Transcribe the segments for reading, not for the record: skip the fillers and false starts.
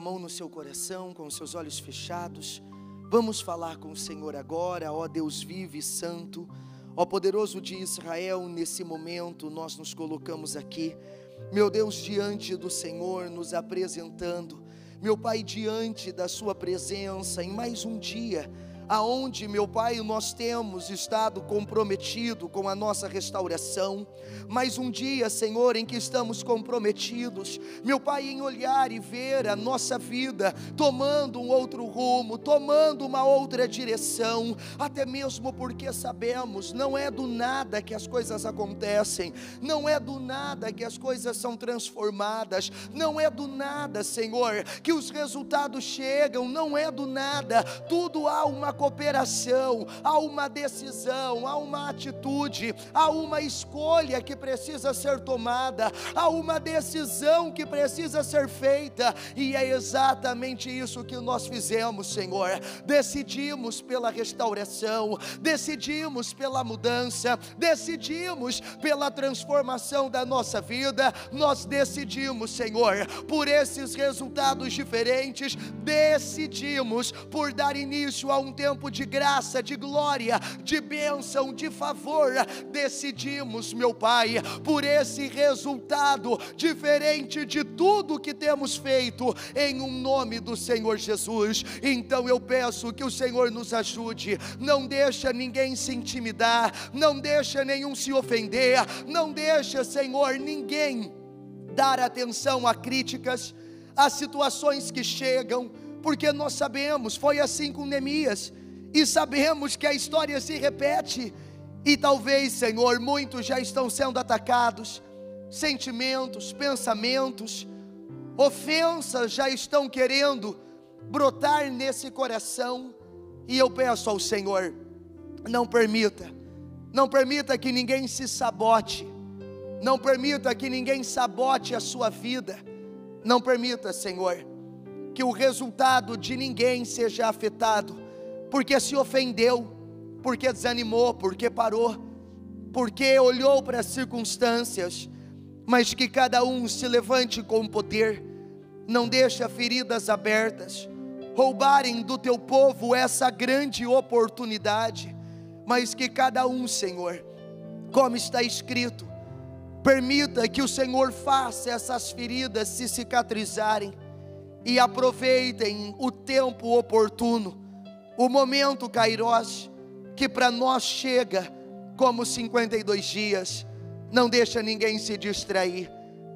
mão no seu coração, com os seus olhos fechados. Vamos falar com o Senhor agora, ó Deus vivo e santo, ó poderoso de Israel. Nesse momento nós nos colocamos aqui, meu Deus, diante do Senhor, nos apresentando, meu Pai, diante da sua presença, em mais um dia, aonde, meu Pai, nós temos estado comprometido com a nossa restauração. Mais um dia, Senhor, em que estamos comprometidos, meu Pai, em olhar e ver a nossa vida tomando um outro rumo, tomando uma outra direção, até mesmo porque sabemos, não é do nada que as coisas acontecem, não é do nada que as coisas são transformadas, não é do nada, Senhor, que os resultados chegam, não é do nada, tudo há uma cooperação, há uma decisão, há uma atitude, há uma escolha que precisa ser tomada, há uma decisão que precisa ser feita, e é exatamente isso que nós fizemos, Senhor. Decidimos pela restauração, decidimos pela mudança, decidimos pela transformação da nossa vida, nós decidimos, Senhor, por esses resultados diferentes, decidimos por dar início a um tempo de graça, de glória, de bênção, de favor. Decidimos, meu Pai, por esse resultado diferente de tudo que temos feito, em um nome do Senhor Jesus. Então eu peço que o Senhor nos ajude, não deixa ninguém se intimidar, não deixa nenhum se ofender, não deixa, Senhor, ninguém dar atenção a críticas, a situações que chegam, porque nós sabemos, foi assim com Neemias, e sabemos que a história se repete, e talvez, Senhor, muitos já estão sendo atacados, sentimentos, pensamentos, ofensas já estão querendo brotar nesse coração, e eu peço ao Senhor, não permita que ninguém se sabote, não permita que ninguém sabote a sua vida, não permita, Senhor, que o resultado de ninguém seja afetado, porque se ofendeu, porque desanimou, porque parou, porque olhou para as circunstâncias, mas que cada um se levante com poder, não deixa feridas abertas roubarem do teu povo essa grande oportunidade, mas que cada um, Senhor, como está escrito, permita que o Senhor faça essas feridas se cicatrizarem, e aproveitem o tempo oportuno, o momento Kairos, que para nós chega como 52 dias, não deixa ninguém se distrair,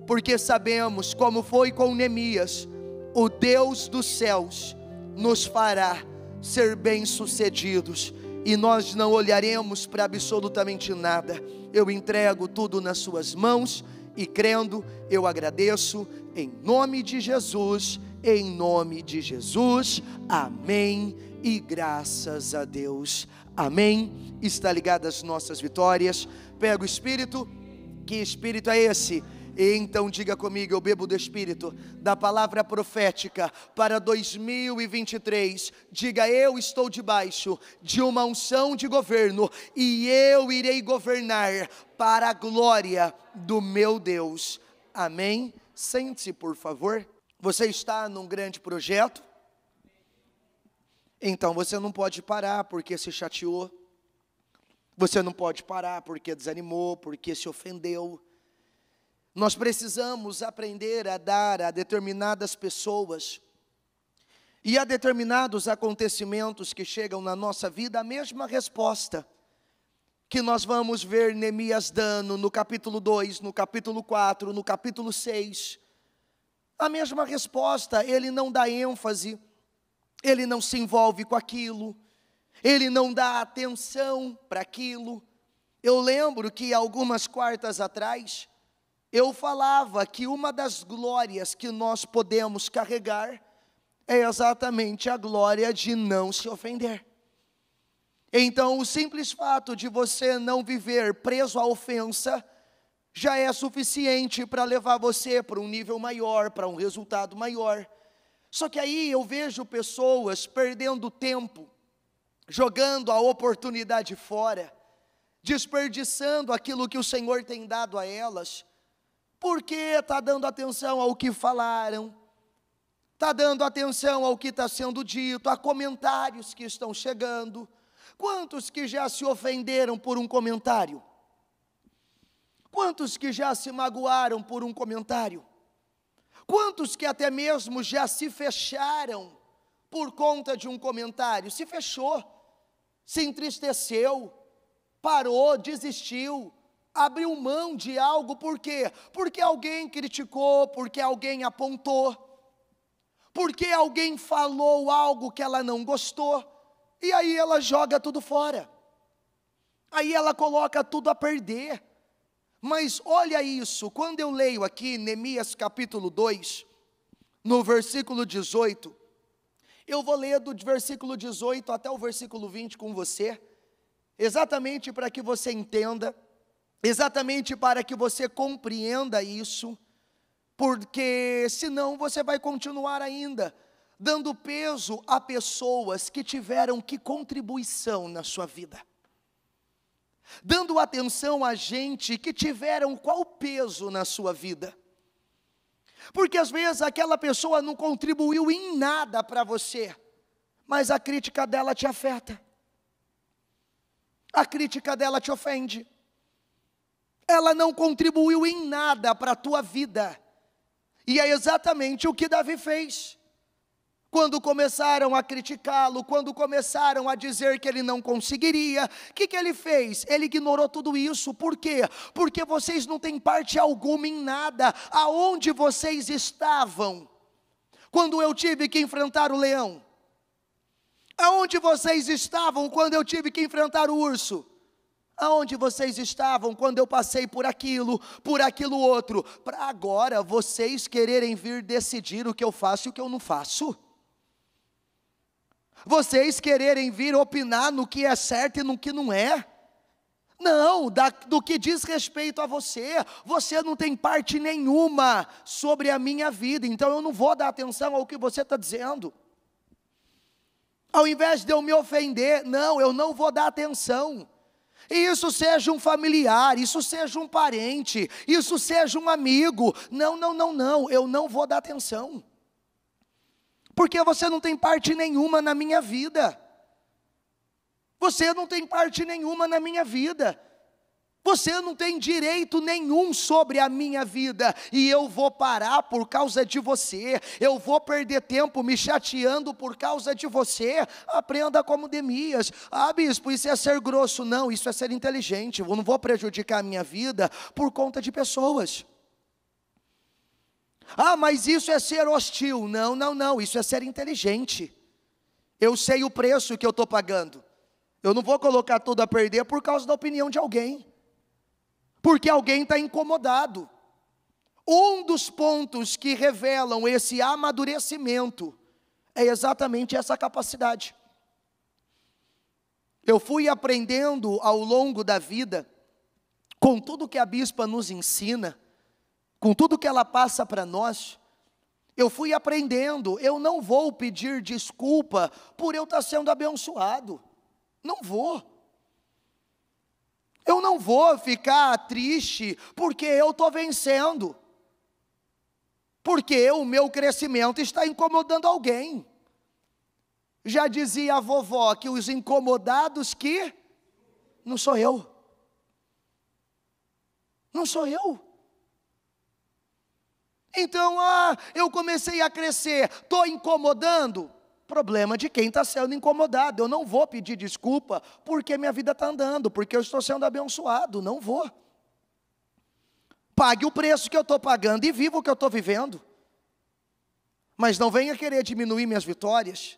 porque sabemos, como foi com Neemias, o Deus dos céus nos fará ser bem-sucedidos, e nós não olharemos para absolutamente nada. Eu entrego tudo nas suas mãos, e crendo, eu agradeço, em nome de Jesus, amém, e graças a Deus, amém. Está ligado às nossas vitórias. Pega o Espírito. Que Espírito é esse? E então diga comigo: eu bebo do Espírito, da palavra profética para 2023, diga: eu estou debaixo de uma unção de governo, e eu irei governar para a glória do meu Deus, amém. Sente-se, por favor. Você está num grande projeto, então você não pode parar porque se chateou, você não pode parar porque desanimou, porque se ofendeu. Nós precisamos aprender a dar a determinadas pessoas e a determinados acontecimentos que chegam na nossa vida a mesma resposta que nós vamos ver Neemias dando no capítulo 2, no capítulo 4, no capítulo 6. A mesma resposta. Ele não dá ênfase, ele não se envolve com aquilo, ele não dá atenção para aquilo. Eu lembro que algumas quartas atrás, eu falava que uma das glórias que nós podemos carregar é exatamente a glória de não se ofender. Então, o simples fato de você não viver preso à ofensa já é suficiente para levar você para um nível maior, para um resultado maior. Só que aí eu vejo pessoas perdendo tempo, jogando a oportunidade fora, desperdiçando aquilo que o Senhor tem dado a elas, porque está dando atenção ao que falaram, Está dando atenção ao que está sendo dito, a comentários que estão chegando. Quantos que já se ofenderam por um comentário? Quantos que já se magoaram por um comentário? Quantos que até mesmo já se fecharam por conta de um comentário? Se fechou, se entristeceu, parou, desistiu, abriu mão de algo, por quê? Porque alguém criticou, porque alguém apontou, porque alguém falou algo que ela não gostou, e aí ela joga tudo fora, aí ela coloca tudo a perder. Mas olha isso, quando eu leio aqui Neemias capítulo 2, no versículo 18, eu vou ler do versículo 18 até o versículo 20 com você, exatamente para que você entenda, exatamente para que você compreenda isso, porque senão você vai continuar ainda dando peso a pessoas que tiveram que contribuição na sua vida, dando atenção a gente que tiveram qual peso na sua vida, porque às vezes aquela pessoa não contribuiu em nada para você, mas a crítica dela te afeta, a crítica dela te ofende, ela não contribuiu em nada para a tua vida, e é exatamente o que Davi fez. Quando começaram a criticá-lo, quando começaram a dizer que ele não conseguiria, o que ele fez? Ele ignorou tudo isso, por quê? Porque vocês não têm parte alguma em nada. Aonde vocês estavam quando eu tive que enfrentar o leão? Aonde vocês estavam quando eu tive que enfrentar o urso? Aonde vocês estavam quando eu passei por aquilo outro? Para agora vocês quererem vir decidir o que eu faço e o que eu não faço? Vocês quererem vir opinar no que é certo e no que não é? Não, do que diz respeito a você, você não tem parte nenhuma sobre a minha vida, então eu não vou dar atenção ao que você está dizendo. Ao invés de eu me ofender, não, eu não vou dar atenção. E isso seja um familiar, isso seja um parente, isso seja um amigo, não, eu não vou dar atenção. Porque você não tem parte nenhuma na minha vida. Você não tem parte nenhuma na minha vida. Você não tem direito nenhum sobre a minha vida. E eu vou parar por causa de você. Eu vou perder tempo me chateando por causa de você. Aprenda como Neemias. Ah, bispo, isso é ser grosso. Não, isso é ser inteligente. Eu não vou prejudicar a minha vida por conta de pessoas. Ah, mas isso é ser hostil. Não, isso é ser inteligente. Eu sei o preço que eu estou pagando. Eu não vou colocar tudo a perder por causa da opinião de alguém. Porque alguém está incomodado. Um dos pontos que revelam esse amadurecimento é exatamente essa capacidade. Eu fui aprendendo ao longo da vida, com tudo que a bispa nos ensina, com tudo que ela passa para nós, eu fui aprendendo, eu não vou pedir desculpa por eu estar sendo abençoado, não vou. Eu não vou ficar triste porque eu estou vencendo, porque o meu crescimento está incomodando alguém. Já dizia a vovó que os incomodados que não sou eu. Não sou eu. Então, eu comecei a crescer, estou incomodando? Problema de quem está sendo incomodado. Eu não vou pedir desculpa porque minha vida está andando, porque eu estou sendo abençoado, não vou. Pague o preço que eu estou pagando e viva o que eu estou vivendo. Mas não venha querer diminuir minhas vitórias.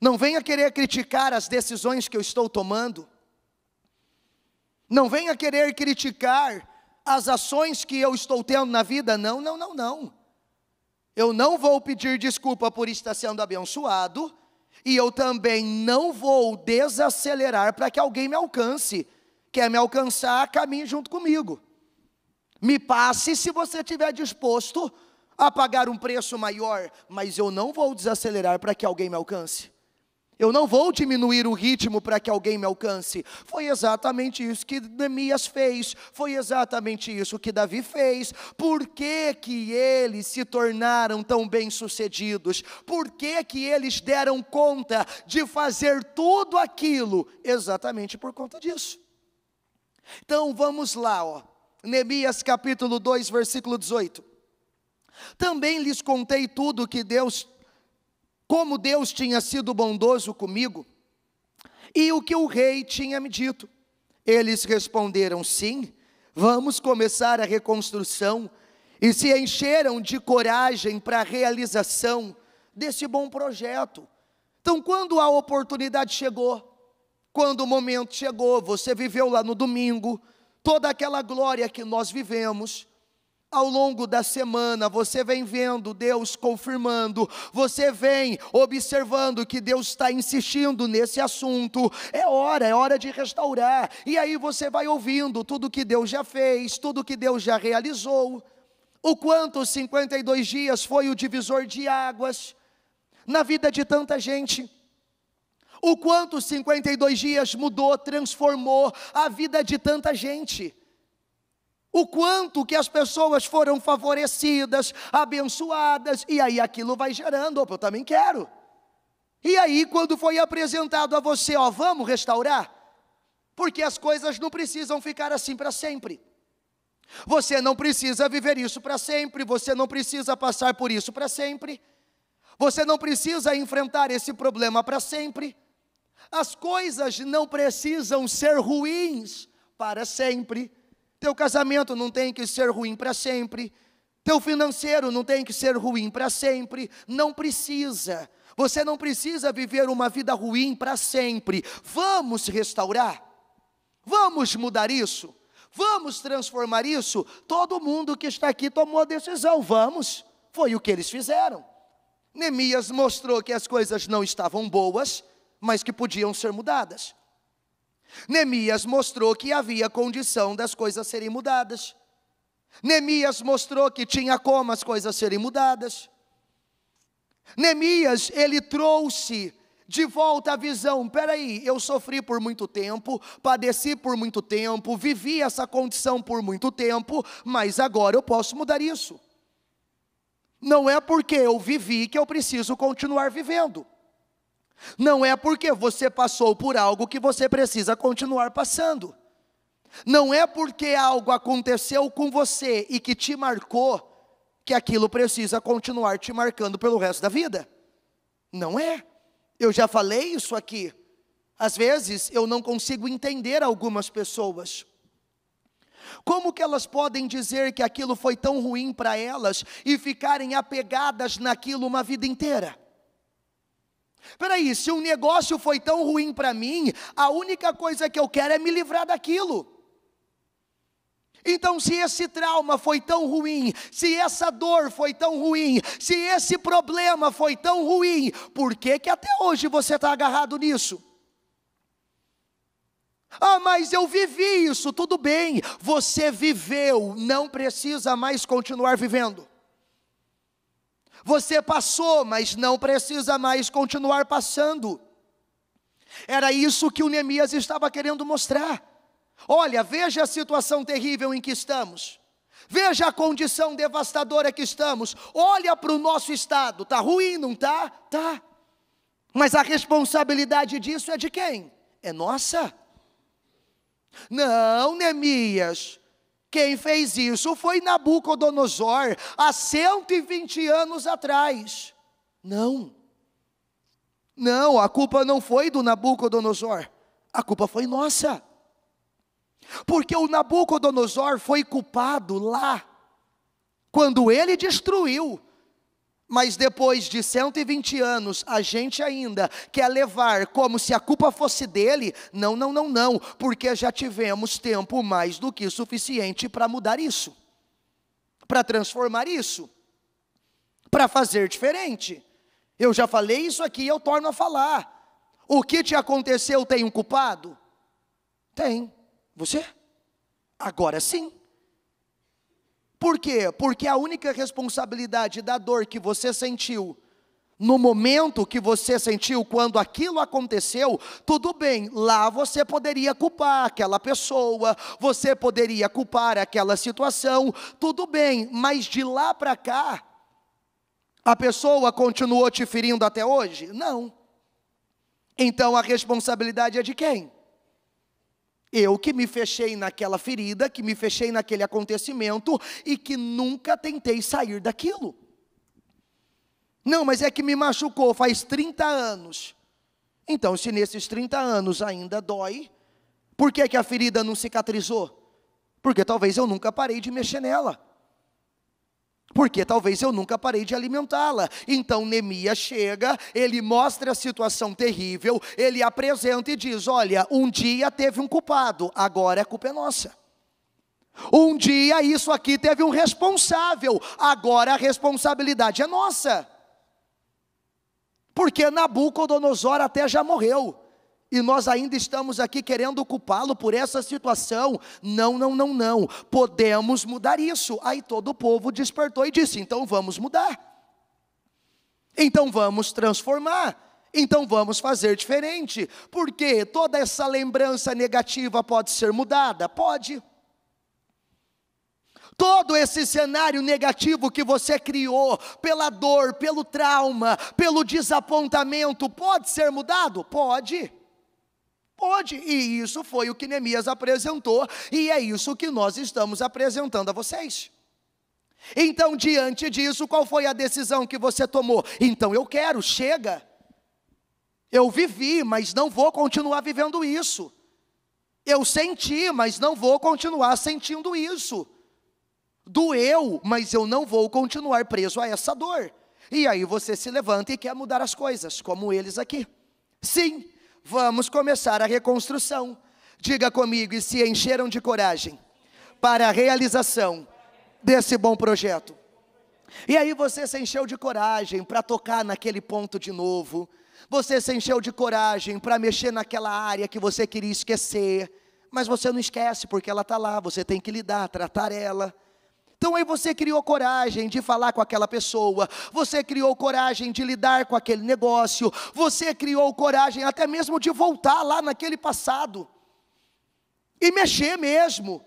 Não venha querer criticar as decisões que eu estou tomando. Não venha querer criticar as ações que eu estou tendo na vida. Não. Eu não vou pedir desculpa por estar sendo abençoado. E eu também não vou desacelerar para que alguém me alcance. Quer me alcançar, caminhe junto comigo. Me passe se você estiver disposto a pagar um preço maior. Mas eu não vou desacelerar para que alguém me alcance. Eu não vou diminuir o ritmo para que alguém me alcance. Foi exatamente isso que Neemias fez. Foi exatamente isso que Davi fez. Por que que eles se tornaram tão bem-sucedidos? Por que que eles deram conta de fazer tudo aquilo? Exatamente por conta disso. Então vamos lá, Neemias capítulo 2, versículo 18. Também lhes contei tudo que como Deus tinha sido bondoso comigo, e o que o rei tinha me dito. Eles responderam: sim, vamos começar a reconstrução, e se encheram de coragem para a realização desse bom projeto. Então, quando a oportunidade chegou, quando o momento chegou, você viveu lá no domingo, toda aquela glória que nós vivemos, ao longo da semana, você vem vendo Deus confirmando, você vem observando que Deus está insistindo nesse assunto. É hora de restaurar. E aí você vai ouvindo tudo que Deus já fez, tudo que Deus já realizou. O quanto os 52 dias foi o divisor de águas na vida de tanta gente. O quanto os 52 dias mudou, transformou a vida de tanta gente. O quanto que as pessoas foram favorecidas, abençoadas, e aí aquilo vai gerando, eu também quero. E aí quando foi apresentado a você, vamos restaurar, porque as coisas não precisam ficar assim para sempre. Você não precisa viver isso para sempre, você não precisa passar por isso para sempre, você não precisa enfrentar esse problema para sempre. As coisas não precisam ser ruins para sempre. Teu casamento não tem que ser ruim para sempre. Teu financeiro não tem que ser ruim para sempre. Não precisa. Você não precisa viver uma vida ruim para sempre. Vamos restaurar. Vamos mudar isso. Vamos transformar isso. Todo mundo que está aqui tomou a decisão. Vamos. Foi o que eles fizeram. Neemias mostrou que as coisas não estavam boas, mas que podiam ser mudadas. Neemias mostrou que havia condição das coisas serem mudadas. Neemias mostrou que tinha como as coisas serem mudadas. Neemias, ele trouxe de volta a visão. Peraí, eu sofri por muito tempo, padeci por muito tempo, vivi essa condição por muito tempo, mas agora eu posso mudar isso. Não é porque eu vivi que eu preciso continuar vivendo. Não é porque você passou por algo que você precisa continuar passando. Não é porque algo aconteceu com você e que te marcou, que aquilo precisa continuar te marcando pelo resto da vida. Não é. Eu já falei isso aqui. Às vezes eu não consigo entender algumas pessoas. Como que elas podem dizer que aquilo foi tão ruim para elas e ficarem apegadas naquilo uma vida inteira? Peraí, se um negócio foi tão ruim para mim, a única coisa que eu quero é me livrar daquilo. Então, se esse trauma foi tão ruim, se essa dor foi tão ruim, se esse problema foi tão ruim, por que que até hoje você está agarrado nisso? Mas eu vivi isso, tudo bem, você viveu, não precisa mais continuar vivendo. Você passou, mas não precisa mais continuar passando. Era isso que o Neemias estava querendo mostrar. Olha, veja a situação terrível em que estamos. Veja a condição devastadora que estamos. Olha para o nosso estado. Está ruim, não está? Tá. Mas a responsabilidade disso é de quem? É nossa. Não, Neemias. Quem fez isso foi Nabucodonosor, há 120 anos atrás. Não, a culpa não foi do Nabucodonosor, a culpa foi nossa. Porque o Nabucodonosor foi culpado lá, quando ele destruiu. Mas depois de 120 anos, a gente ainda quer levar como se a culpa fosse dele. Não, porque já tivemos tempo mais do que suficiente para mudar isso, para transformar isso, para fazer diferente. Eu já falei isso aqui e eu torno a falar. O que te aconteceu tem um culpado? Tem. Você? Agora sim. Por quê? Porque a única responsabilidade da dor que você sentiu No momento que você sentiu, quando aquilo aconteceu, tudo bem, lá você poderia culpar aquela pessoa, você poderia culpar aquela situação, tudo bem, mas de lá para cá, a pessoa continuou te ferindo até hoje? Não. Então a responsabilidade é de quem? Eu que me fechei naquela ferida, que me fechei naquele acontecimento e que nunca tentei sair daquilo. Não, mas é que me machucou faz 30 anos. Então, se nesses 30 anos ainda dói, por que a ferida não cicatrizou? Porque talvez eu nunca parei de mexer nela. Porque talvez eu nunca parei de alimentá-la. Então Neemias chega, ele mostra a situação terrível, ele apresenta e diz: olha, um dia teve um culpado, agora a culpa é nossa. Um dia isso aqui teve um responsável, agora a responsabilidade é nossa. Porque Nabucodonosor até já morreu, e nós ainda estamos aqui querendo culpá-lo por essa situação. Não, podemos mudar isso. Aí todo o povo despertou e disse: então vamos mudar, então vamos transformar, então vamos fazer diferente. Porque toda essa lembrança negativa pode ser mudada? Pode. Todo esse cenário negativo que você criou, pela dor, pelo trauma, pelo desapontamento, pode ser mudado? Pode. Pode, e isso foi o que Neemias apresentou, e é isso que nós estamos apresentando a vocês. Então, diante disso, qual foi a decisão que você tomou? Então eu quero, chega. Eu vivi, mas não vou continuar vivendo isso. Eu senti, mas não vou continuar sentindo isso. Doeu, mas eu não vou continuar preso a essa dor. E aí você se levanta e quer mudar as coisas, como eles aqui. Sim, vamos começar a reconstrução. Diga comigo: e se encheram de coragem para a realização desse bom projeto. E aí você se encheu de coragem para tocar naquele ponto de novo. Você se encheu de coragem para mexer naquela área que você queria esquecer. Mas você não esquece, porque ela está lá, você tem que lidar, tratar ela. Então aí você criou coragem de falar com aquela pessoa, você criou coragem de lidar com aquele negócio, você criou coragem até mesmo de voltar lá naquele passado, e mexer mesmo.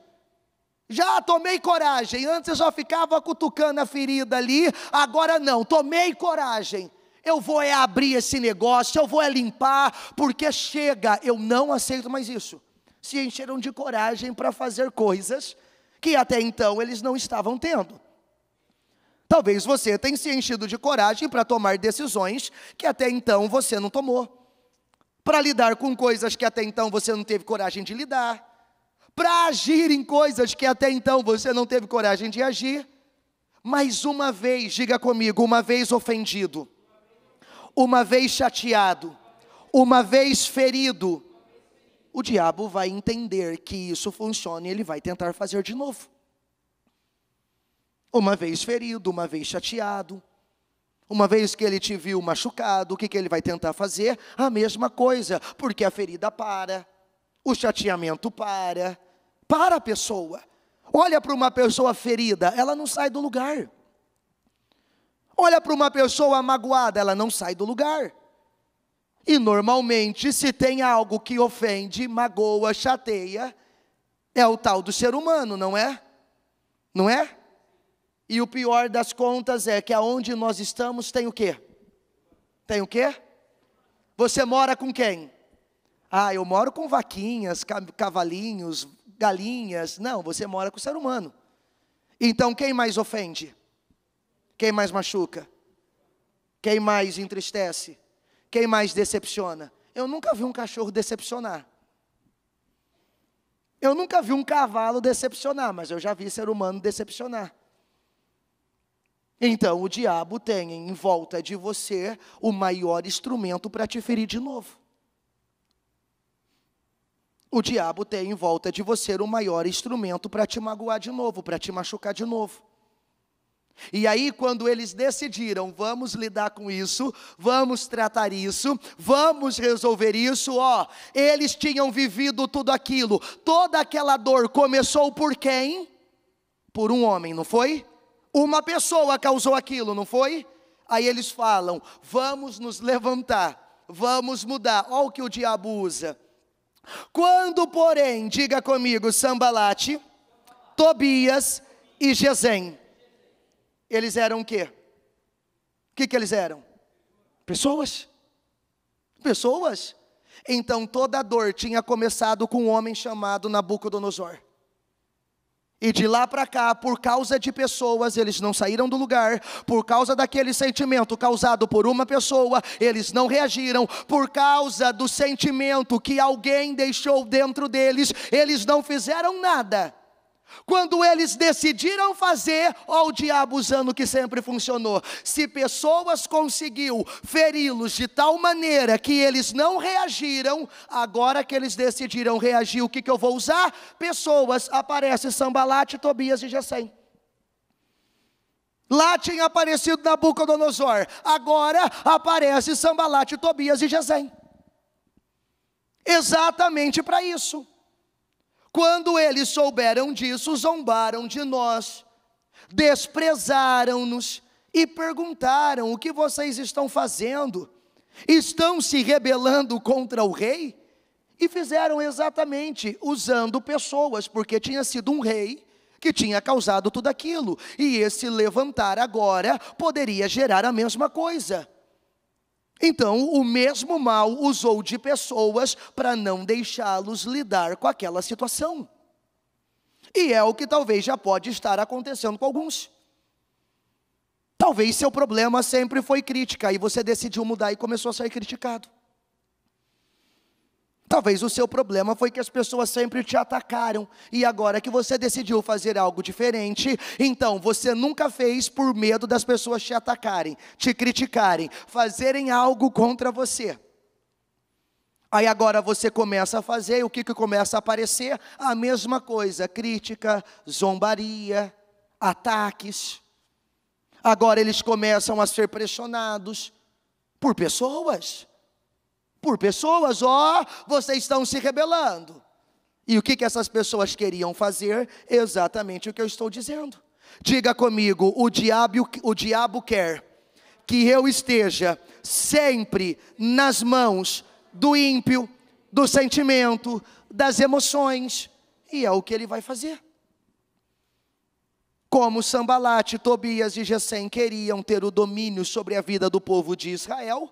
Já tomei coragem, antes eu só ficava cutucando a ferida ali, agora não, tomei coragem. Eu vou abrir esse negócio, eu vou limpar, porque chega, eu não aceito mais isso. Se encheram de coragem para fazer coisas que até então eles não estavam tendo. Talvez você tenha se enchido de coragem para tomar decisões que até então você não tomou, para lidar com coisas que até então você não teve coragem de lidar, para agir em coisas que até então você não teve coragem de agir. Mais uma vez, diga comigo, uma vez ofendido, uma vez chateado, uma vez ferido, o diabo vai entender que isso funciona e ele vai tentar fazer de novo. Uma vez ferido, uma vez chateado, uma vez que ele te viu machucado, o que ele vai tentar fazer? A mesma coisa, porque a ferida para, o chateamento para a pessoa. Olha para uma pessoa ferida, ela não sai do lugar. Olha para uma pessoa magoada, ela não sai do lugar. E normalmente, se tem algo que ofende, magoa, chateia, é o tal do ser humano, não é? Não é? E o pior das contas é que aonde nós estamos tem o quê? Tem o quê? Você mora com quem? Ah, eu moro com vaquinhas, cavalinhos, galinhas. Não, você mora com o ser humano. Então quem mais ofende? Quem mais machuca? Quem mais entristece? Quem mais decepciona? Eu nunca vi um cachorro decepcionar. Eu nunca vi um cavalo decepcionar, mas eu já vi ser humano decepcionar. Então o diabo tem em volta de você o maior instrumento para te ferir de novo. O diabo tem em volta de você o maior instrumento para te magoar de novo, para te machucar de novo. E aí quando eles decidiram, vamos lidar com isso, vamos tratar isso, vamos resolver isso, eles tinham vivido tudo aquilo, toda aquela dor começou por quem? Por um homem, não foi? Uma pessoa causou aquilo, não foi? Aí eles falam, vamos nos levantar, vamos mudar. Olha o que o diabo usa. Quando, porém, diga comigo, Sambalate, Tobias e Gesem, eles eram o quê? O que eles eram? Pessoas. Pessoas. Então toda a dor tinha começado com um homem chamado Nabucodonosor. E de lá para cá, por causa de pessoas, eles não saíram do lugar. Por causa daquele sentimento causado por uma pessoa, eles não reagiram. Por causa do sentimento que alguém deixou dentro deles, eles não fizeram nada. Quando eles decidiram fazer, ó, o diabo usando o que sempre funcionou. Se pessoas conseguiu feri-los de tal maneira que eles não reagiram, agora que eles decidiram reagir, o que eu vou usar? Pessoas. Aparece Sambalate, Tobias e Gesem. Lá tinha aparecido Nabucodonosor, agora aparece Sambalate, Tobias e Gesem. Exatamente para isso. Quando eles souberam disso, zombaram de nós, desprezaram-nos e perguntaram: o que vocês estão fazendo? Estão se rebelando contra o rei? E fizeram exatamente usando pessoas, porque tinha sido um rei que tinha causado tudo aquilo. E esse levantar agora poderia gerar a mesma coisa. Então, o mesmo mal usou de pessoas para não deixá-los lidar com aquela situação. E é o que talvez já pode estar acontecendo com alguns. Talvez seu problema sempre foi crítica, e você decidiu mudar e começou a ser criticado. Talvez o seu problema foi que as pessoas sempre te atacaram, e agora que você decidiu fazer algo diferente, então você nunca fez por medo das pessoas te atacarem, te criticarem, fazerem algo contra você. Aí agora você começa a fazer, e o que começa a aparecer? A mesma coisa, crítica, zombaria, ataques. Agora eles começam a ser pressionados por pessoas. Por pessoas, ó, vocês estão se rebelando. E o que essas pessoas queriam fazer? Exatamente o que eu estou dizendo. Diga comigo, o diabo quer que eu esteja sempre nas mãos do ímpio, do sentimento, das emoções. E é o que ele vai fazer. Como Sambalate, Tobias e Gesem queriam ter o domínio sobre a vida do povo de Israel,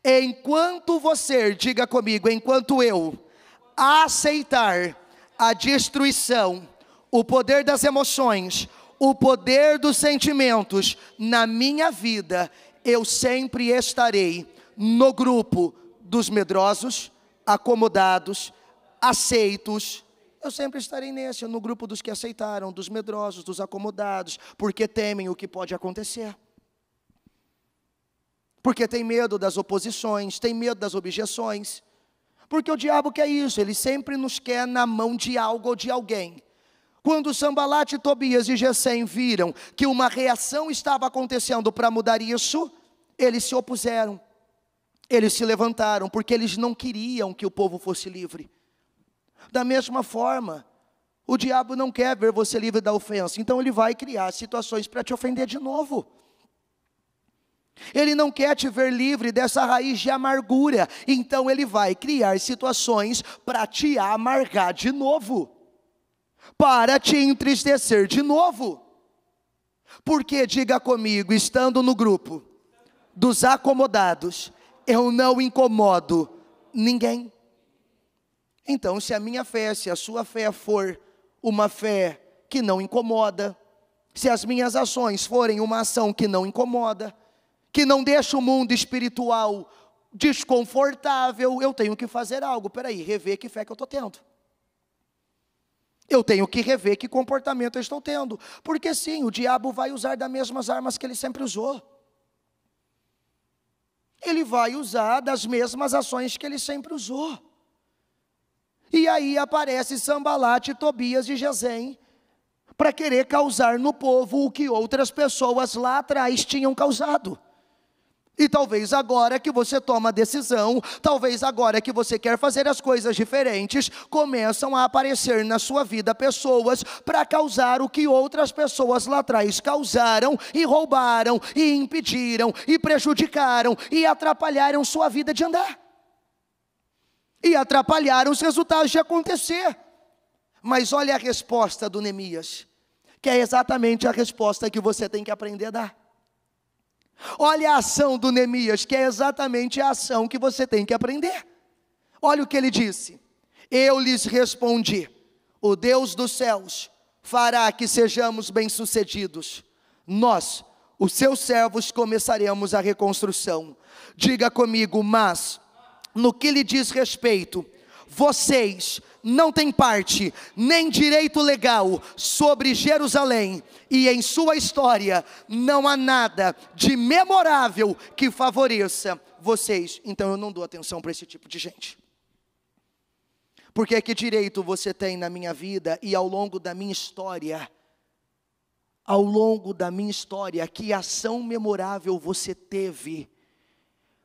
enquanto você, diga comigo, enquanto eu aceitar a destruição, o poder das emoções, o poder dos sentimentos na minha vida, eu sempre estarei no grupo dos medrosos, acomodados, aceitos. Eu sempre estarei no grupo dos que aceitaram, dos medrosos, dos acomodados, porque temem o que pode acontecer. Porque tem medo das oposições, tem medo das objeções. Porque o diabo quer isso, ele sempre nos quer na mão de algo ou de alguém. Quando Sambalate, Tobias e Gesem viram que uma reação estava acontecendo para mudar isso, eles se opuseram. Eles se levantaram, porque eles não queriam que o povo fosse livre. Da mesma forma, o diabo não quer ver você livre da ofensa, então ele vai criar situações para te ofender de novo. Ele não quer te ver livre dessa raiz de amargura, então ele vai criar situações para te amargar de novo, para te entristecer de novo. Porque, diga comigo, estando no grupo dos acomodados, eu não incomodo ninguém. Então, se a minha fé, se a sua fé for uma fé que não incomoda, se as minhas ações forem uma ação que não incomoda, que não deixa o mundo espiritual desconfortável, eu tenho que fazer algo. Peraí, rever que fé que eu estou tendo. Eu tenho que rever que comportamento eu estou tendo. Porque sim, o diabo vai usar das mesmas armas que ele sempre usou. Ele vai usar das mesmas ações que ele sempre usou. E aí aparece Sambalate, Tobias e Gesem para querer causar no povo o que outras pessoas lá atrás tinham causado. E talvez agora que você toma a decisão, talvez agora que você quer fazer as coisas diferentes, começam a aparecer na sua vida pessoas para causar o que outras pessoas lá atrás causaram, e roubaram, e impediram, e prejudicaram, e atrapalharam sua vida de andar. E atrapalharam os resultados de acontecer. Mas olha a resposta do Neemias, que é exatamente a resposta que você tem que aprender a dar. Olha a ação do Neemias, que é exatamente a ação que você tem que aprender. Olha o que ele disse: eu lhes respondi, o Deus dos céus fará que sejamos bem-sucedidos. Nós, os seus servos, começaremos a reconstrução. Diga comigo: mas, no que lhe diz respeito, vocês não têm parte, nem direito legal sobre Jerusalém, e em sua história não há nada de memorável que favoreça vocês. Então eu não dou atenção para esse tipo de gente. Porque que direito você tem na minha vida e ao longo da minha história? Ao longo da minha história, que ação memorável você teve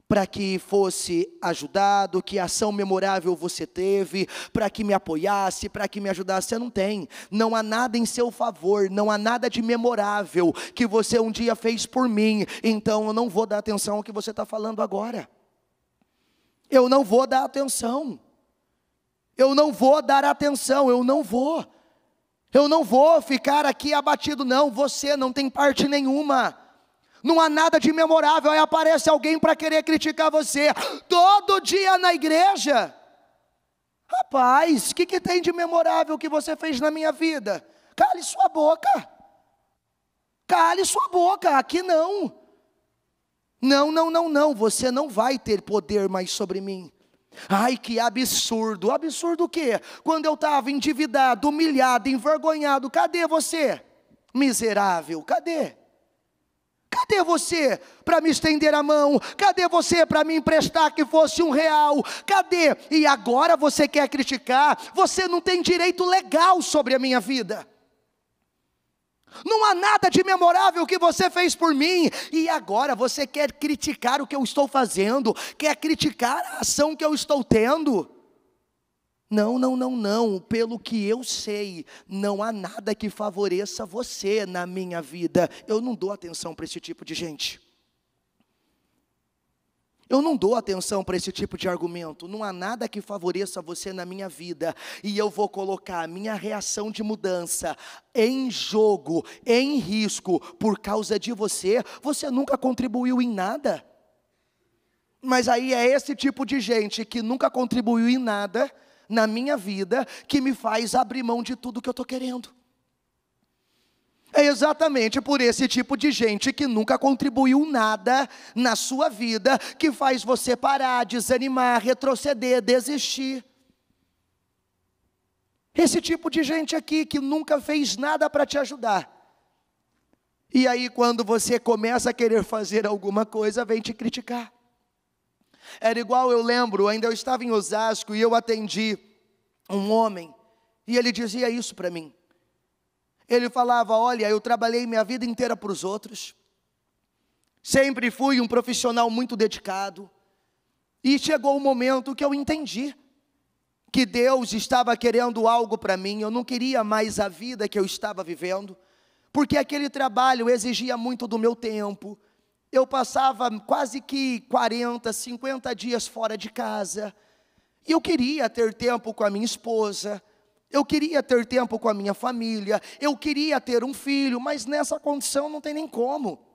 para que fosse ajudado? Que ação memorável você teve para que me apoiasse, para que me ajudasse? Você não tem. Não há nada em seu favor, não há nada de memorável que você um dia fez por mim. Então eu não vou dar atenção ao que você está falando agora. Eu não vou dar atenção. Eu não vou dar atenção, eu não vou. Eu não vou ficar aqui abatido, não. Você não tem parte nenhuma. Não há nada de memorável. Aí aparece alguém para querer criticar você. Todo dia na igreja. Rapaz, o que tem de memorável que você fez na minha vida? Cale sua boca. Cale sua boca, aqui não. Não. Você não vai ter poder mais sobre mim. Ai, que absurdo. Absurdo o quê? Quando eu estava endividado, humilhado, envergonhado, cadê você? Miserável, cadê? Cadê você para me estender a mão? Cadê você para me emprestar que fosse R$1? Cadê? E agora você quer criticar? Você não tem direito legal sobre a minha vida. Não há nada de memorável que você fez por mim. E agora você quer criticar o que eu estou fazendo? Quer criticar a ação que eu estou tendo? Não. Pelo que eu sei, não há nada que favoreça você na minha vida. Eu não dou atenção para esse tipo de gente. Eu não dou atenção para esse tipo de argumento. Não há nada que favoreça você na minha vida. E eu vou colocar a minha reação de mudança em jogo, em risco, por causa de você. Você nunca contribuiu em nada. Mas aí é esse tipo de gente que nunca contribuiu em nada na minha vida, que me faz abrir mão de tudo que eu estou querendo. É exatamente por esse tipo de gente que nunca contribuiu nada na sua vida, que faz você parar, desanimar, retroceder, desistir. Esse tipo de gente aqui que nunca fez nada para te ajudar. E aí quando você começa a querer fazer alguma coisa, vem te criticar. Era igual, eu lembro, ainda eu estava em Osasco e eu atendi um homem, e ele dizia isso para mim. Ele falava: olha, eu trabalhei minha vida inteira para os outros, sempre fui um profissional muito dedicado, e chegou um momento que eu entendi que Deus estava querendo algo para mim. Eu não queria mais a vida que eu estava vivendo, porque aquele trabalho exigia muito do meu tempo. Eu passava quase que 40, 50 dias fora de casa, e eu queria ter tempo com a minha esposa, eu queria ter tempo com a minha família, eu queria ter um filho, mas nessa condição não tem nem como.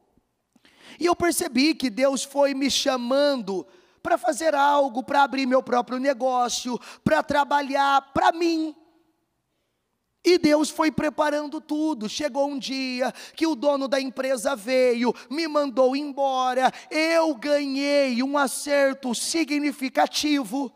E eu percebi que Deus foi me chamando para fazer algo, para abrir meu próprio negócio, para trabalhar para mim. E Deus foi preparando tudo. Chegou um dia que o dono da empresa veio, me mandou embora. Eu ganhei um acerto significativo,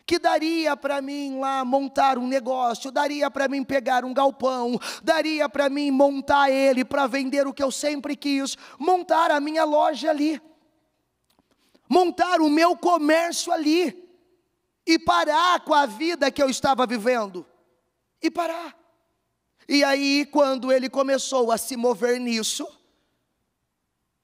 que daria para mim lá montar um negócio, daria para mim pegar um galpão, daria para mim montar ele para vender o que eu sempre quis, montar a minha loja ali, montar o meu comércio ali, e parar com a vida que eu estava vivendo. E parar. E aí, quando ele começou a se mover nisso,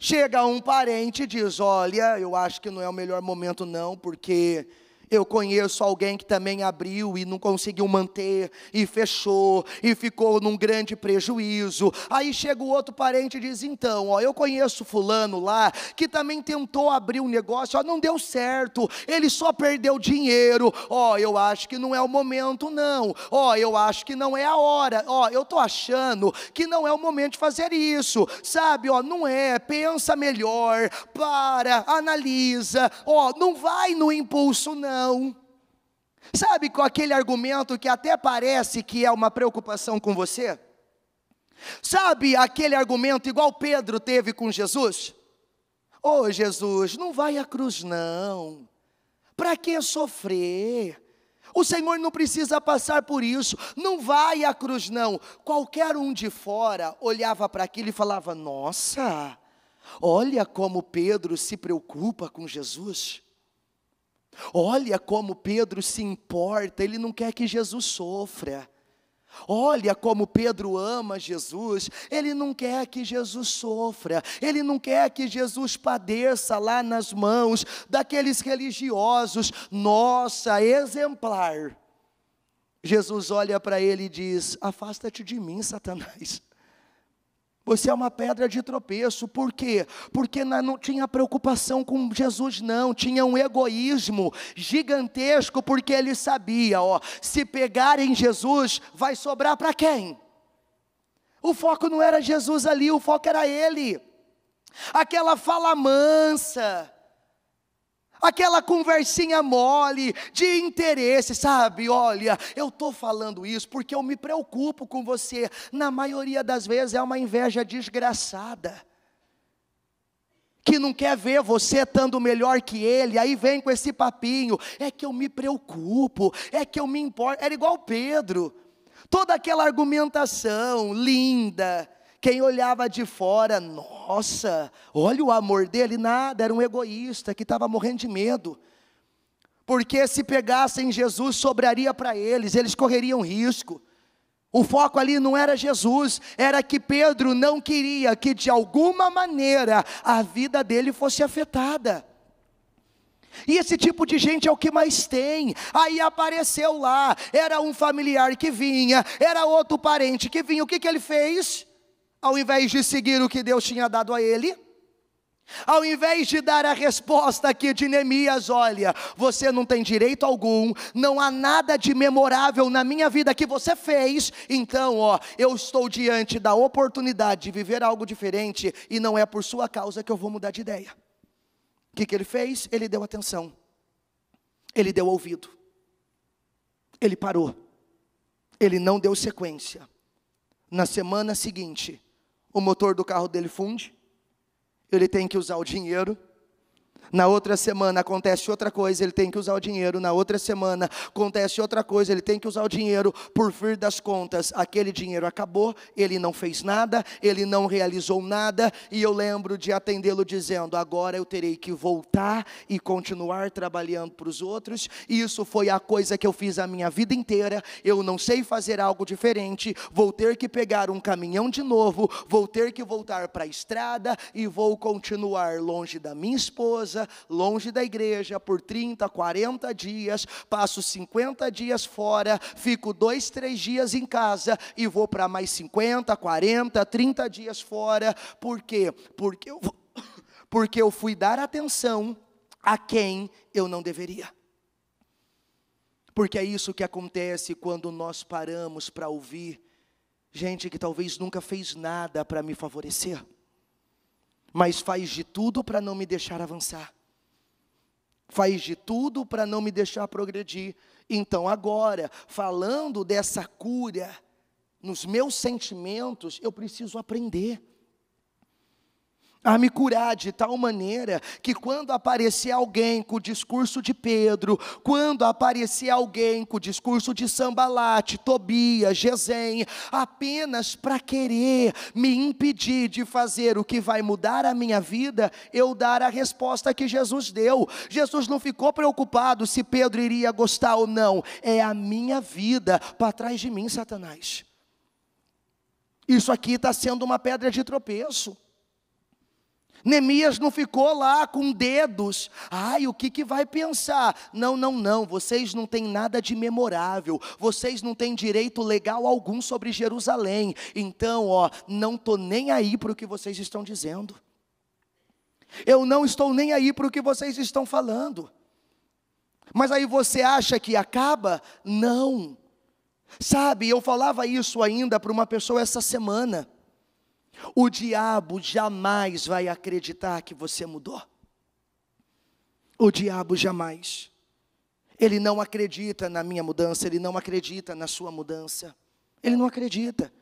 Chega um parente e diz: olha, eu acho que não é o melhor momento não, porque eu conheço alguém que também abriu e não conseguiu manter, e fechou, e ficou num grande prejuízo. Aí chega o outro parente e diz: então, ó, eu conheço fulano lá, que também tentou abrir um negócio, ó, não deu certo, ele só perdeu dinheiro. Ó, eu acho que não é o momento não, ó, eu acho que não é a hora, ó, eu estou achando que não é o momento de fazer isso, sabe, ó, não é, pensa melhor, analisa, ó, não vai no impulso não. Sabe, com aquele argumento que até parece que é uma preocupação com você? Sabe aquele argumento igual Pedro teve com Jesus? Ô Jesus, não vai à cruz não, para que sofrer? O Senhor não precisa passar por isso, não vai à cruz não. Qualquer um de fora olhava para aquilo e falava: nossa, olha como Pedro se preocupa com Jesus. Olha como Pedro se importa, ele não quer que Jesus sofra. Olha como Pedro ama Jesus, ele não quer que Jesus sofra, ele não quer que Jesus padeça lá nas mãos daqueles religiosos. Nossa, exemplar. Jesus olha para ele e diz: afasta-te de mim, Satanás. Você é uma pedra de tropeço. Por quê? Porque não tinha preocupação com Jesus não, tinha um egoísmo gigantesco, porque ele sabia, ó, se pegarem Jesus, vai sobrar para quem? O foco não era Jesus ali, o foco era ele. Aquela fala mansa, aquela conversinha mole, de interesse, sabe? Olha, eu estou falando isso porque eu me preocupo com você. Na maioria das vezes é uma inveja desgraçada, que não quer ver você estando melhor que ele, aí vem com esse papinho: é que eu me preocupo, é que eu me importo. Era igual Pedro, toda aquela argumentação linda. Quem olhava de fora, nossa, olha o amor dele, nada, era um egoísta que estava morrendo de medo. Porque se pegassem Jesus, sobraria para eles correriam risco. O foco ali não era Jesus, era que Pedro não queria que de alguma maneira a vida dele fosse afetada. E esse tipo de gente é o que mais tem. Aí apareceu lá, era um familiar que vinha, era outro parente que vinha. O que ele fez? Ao invés de seguir o que Deus tinha dado a ele, ao invés de dar a resposta aqui de Neemias: olha, você não tem direito algum, não há nada de memorável na minha vida que você fez, então ó, eu estou diante da oportunidade de viver algo diferente, e não é por sua causa que eu vou mudar de ideia. O que ele fez? Ele deu atenção, ele deu ouvido, ele parou, ele não deu sequência. Na semana seguinte, o motor do carro dele funde, ele tem que usar o dinheiro. Na outra semana acontece outra coisa, ele tem que usar o dinheiro. Na outra semana acontece outra coisa, ele tem que usar o dinheiro. Por fim das contas, aquele dinheiro acabou, ele não fez nada, ele não realizou nada. E eu lembro de atendê-lo dizendo: agora eu terei que voltar e continuar trabalhando para os outros. Isso foi a coisa que eu fiz a minha vida inteira. Eu não sei fazer algo diferente, vou ter que pegar um caminhão de novo, vou ter que voltar para a estrada e vou continuar longe da minha esposa, longe da igreja por 30, 40 dias, passo 50 dias fora, fico 2, 3 dias em casa e vou para mais 50, 40, 30 dias fora. Por quê? Porque eu fui dar atenção a quem eu não deveria. Porque é isso que acontece quando nós paramos para ouvir gente que talvez nunca fez nada para me favorecer, mas faz de tudo para não me deixar avançar, faz de tudo para não me deixar progredir. Então agora, falando dessa cura nos meus sentimentos, eu preciso aprender a me curar de tal maneira que quando aparecer alguém com o discurso de Pedro, quando aparecer alguém com o discurso de Sambalate, Tobias, Gesem, apenas para querer me impedir de fazer o que vai mudar a minha vida, eu dar a resposta que Jesus deu. Jesus não ficou preocupado se Pedro iria gostar ou não, é a minha vida. Para trás de mim, Satanás. Isso aqui está sendo uma pedra de tropeço. Neemias não ficou lá com dedos, ai, o que vai pensar? Não, vocês não têm nada de memorável, vocês não têm direito legal algum sobre Jerusalém, então, não estou nem aí para o que vocês estão dizendo, eu não estou nem aí para o que vocês estão falando. Mas aí você acha que acaba? Não, sabe, eu falava isso ainda para uma pessoa essa semana. O diabo jamais vai acreditar que você mudou. O diabo jamais. Ele não acredita na minha mudança, ele não acredita na sua mudança. Ele não acredita.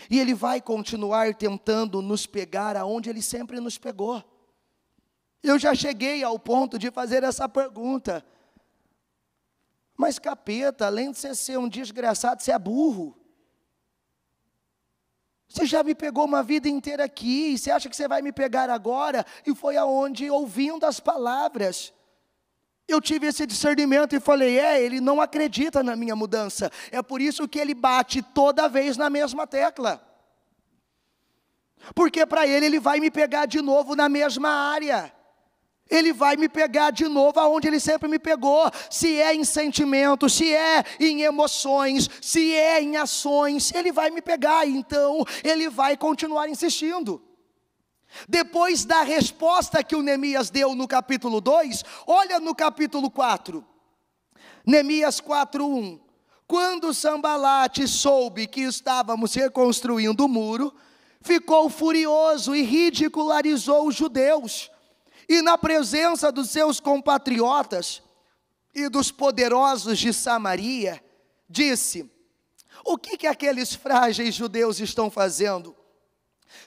E ele vai continuar tentando nos pegar aonde ele sempre nos pegou. Eu já cheguei ao ponto de fazer essa pergunta. Mas capeta, além de você ser um desgraçado, você é burro. Você já me pegou uma vida inteira aqui, você acha que você vai me pegar agora? E foi aonde, ouvindo as palavras, eu tive esse discernimento e falei, ele não acredita na minha mudança. É por isso que ele bate toda vez na mesma tecla. Porque para ele vai me pegar de novo na mesma área. Ele vai me pegar de novo aonde ele sempre me pegou, se é em sentimentos, se é em emoções, se é em ações, ele vai me pegar, então ele vai continuar insistindo. Depois da resposta que o Neemias deu no capítulo 2, olha no capítulo 4, Neemias 4:1, quando Sambalate soube que estávamos reconstruindo o muro, ficou furioso e ridicularizou os judeus. E na presença dos seus compatriotas e dos poderosos de Samaria, disse, o que aqueles frágeis judeus estão fazendo?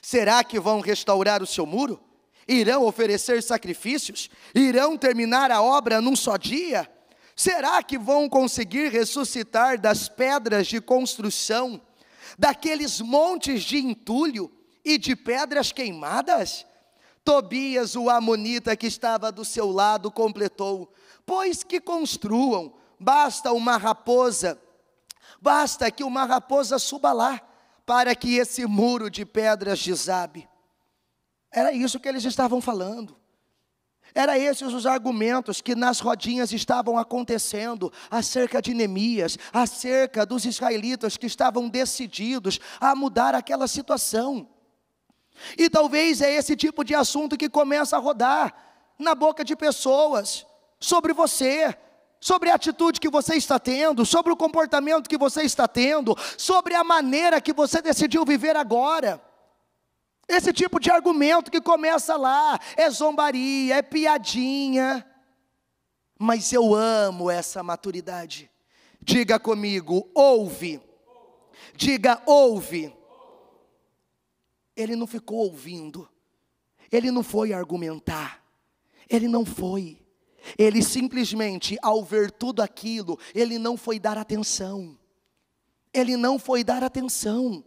Será que vão restaurar o seu muro? Irão oferecer sacrifícios? Irão terminar a obra num só dia? Será que vão conseguir ressuscitar das pedras de construção, daqueles montes de entulho e de pedras queimadas? Tobias, o amonita que estava do seu lado, completou, pois que construam, basta que uma raposa suba lá, para que esse muro de pedras desabe. Era isso que eles estavam falando, eram esses os argumentos que nas rodinhas estavam acontecendo, acerca de Neemias, acerca dos israelitas que estavam decididos a mudar aquela situação. E talvez é esse tipo de assunto que começa a rodar na boca de pessoas, sobre você, sobre a atitude que você está tendo, sobre o comportamento que você está tendo, sobre a maneira que você decidiu viver agora. Esse tipo de argumento que começa lá, é zombaria, é piadinha, mas eu amo essa maturidade. Diga comigo, ouve. Diga, ouve. Ele não ficou ouvindo, ele não foi argumentar, ele não foi. Ele simplesmente, ao ver tudo aquilo, ele não foi dar atenção. Ele não foi dar atenção.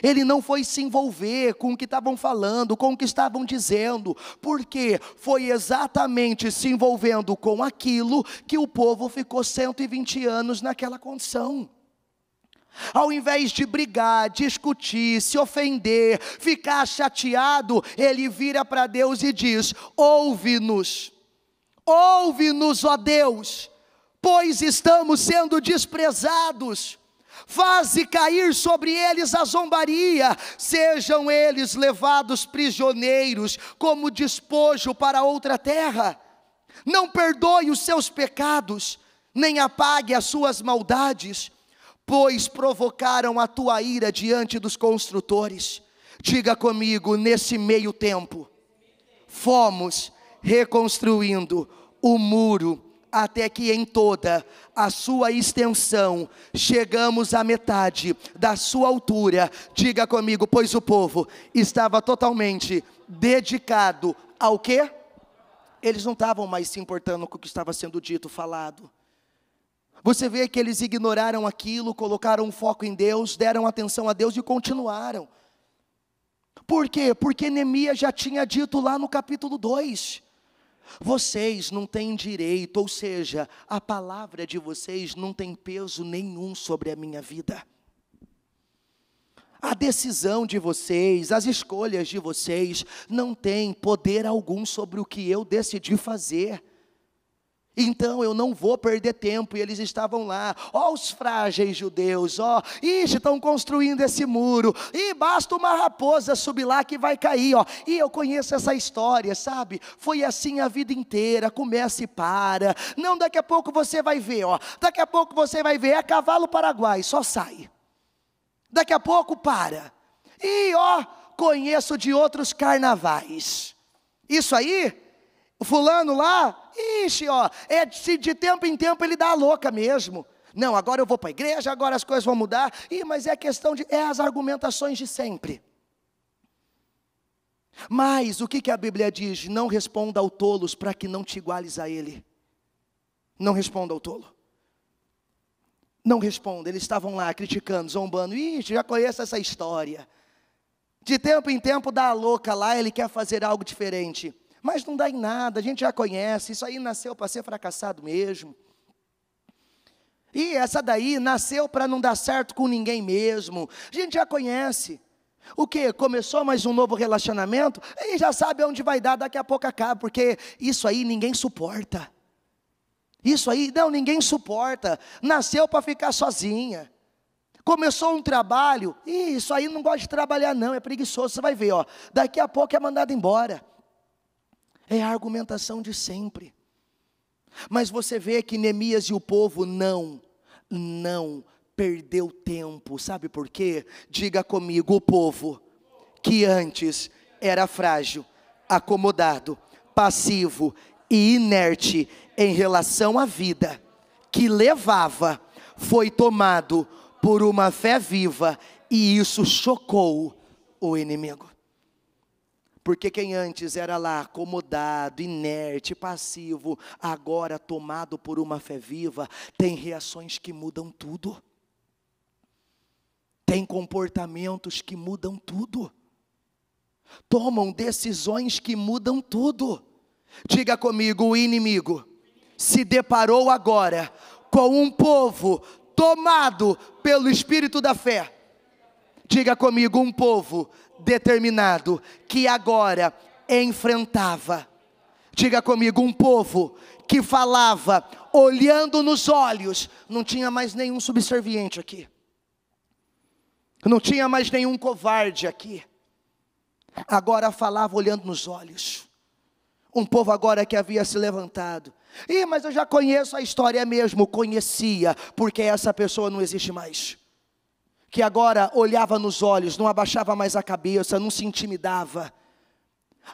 Ele não foi se envolver com o que estavam falando, com o que estavam dizendo, porque foi exatamente se envolvendo com aquilo que o povo ficou 120 anos naquela condição. Ao invés de brigar, discutir, se ofender, ficar chateado, ele vira para Deus e diz: ouve-nos, ó Deus, pois estamos sendo desprezados. Faze cair sobre eles a zombaria, sejam eles levados prisioneiros como despojo para outra terra. Não perdoe os seus pecados, nem apague as suas maldades, pois provocaram a tua ira diante dos construtores. Diga comigo, nesse meio tempo, fomos reconstruindo o muro, até que em toda a sua extensão, chegamos à metade da sua altura. Diga comigo, pois o povo estava totalmente dedicado ao quê? Eles não estavam mais se importando com o que estava sendo dito, falado. Você vê que eles ignoraram aquilo, colocaram um foco em Deus, deram atenção a Deus e continuaram. Por quê? Porque Neemias já tinha dito lá no capítulo 2, vocês não têm direito, ou seja, a palavra de vocês não tem peso nenhum sobre a minha vida. A decisão de vocês, as escolhas de vocês, não têm poder algum sobre o que eu decidi fazer. Então eu não vou perder tempo. E eles estavam lá, ó os frágeis judeus, ó, estão construindo esse muro, e basta uma raposa subir lá que vai cair, ó. E eu conheço essa história, sabe? Foi assim a vida inteira, começa e para. Não, daqui a pouco você vai ver, ó. Daqui a pouco você vai ver, é cavalo paraguai, só sai. Daqui a pouco para. E ó, conheço de outros carnavais. Isso aí, o fulano lá, ó, de tempo em tempo ele dá a louca mesmo. Não, agora eu vou para a igreja, agora as coisas vão mudar. Mas é questão é as argumentações de sempre. Mas o que a Bíblia diz? Não responda ao tolos para que não te iguales a ele. Não responda ao tolo. Não responda. Eles estavam lá criticando, zombando. Já conheço essa história. De tempo em tempo dá a louca lá, ele quer fazer algo diferente. Mas não dá em nada, a gente já conhece, isso aí nasceu para ser fracassado mesmo. E essa daí nasceu para não dar certo com ninguém mesmo, a gente já conhece. O que? Começou mais um novo relacionamento, e já sabe onde vai dar, daqui a pouco acaba, porque isso aí ninguém suporta. Isso aí, não, ninguém suporta, nasceu para ficar sozinha. Começou um trabalho, isso aí não gosta de trabalhar não, é preguiçoso, você vai ver, ó, daqui a pouco é mandado embora. É a argumentação de sempre. Mas você vê que Neemias e o povo não perdeu tempo. Sabe por quê? Diga comigo, o povo que antes era frágil, acomodado, passivo e inerte em relação à vida que levava, foi tomado por uma fé viva, e isso chocou o inimigo. Porque quem antes era lá acomodado, inerte, passivo, agora tomado por uma fé viva, tem reações que mudam tudo. Tem comportamentos que mudam tudo. Tomam decisões que mudam tudo. Diga comigo, o inimigo se deparou agora com um povo tomado pelo espírito da fé. Diga comigo, um povo determinado, que agora enfrentava. Diga comigo, um povo que falava, olhando nos olhos. Não tinha mais nenhum subserviente aqui. Não tinha mais nenhum covarde aqui. Agora falava olhando nos olhos. Um povo agora que havia se levantado. Mas eu já conheço a história mesmo. Conhecia, porque essa pessoa não existe mais. Que agora olhava nos olhos, não abaixava mais a cabeça, não se intimidava.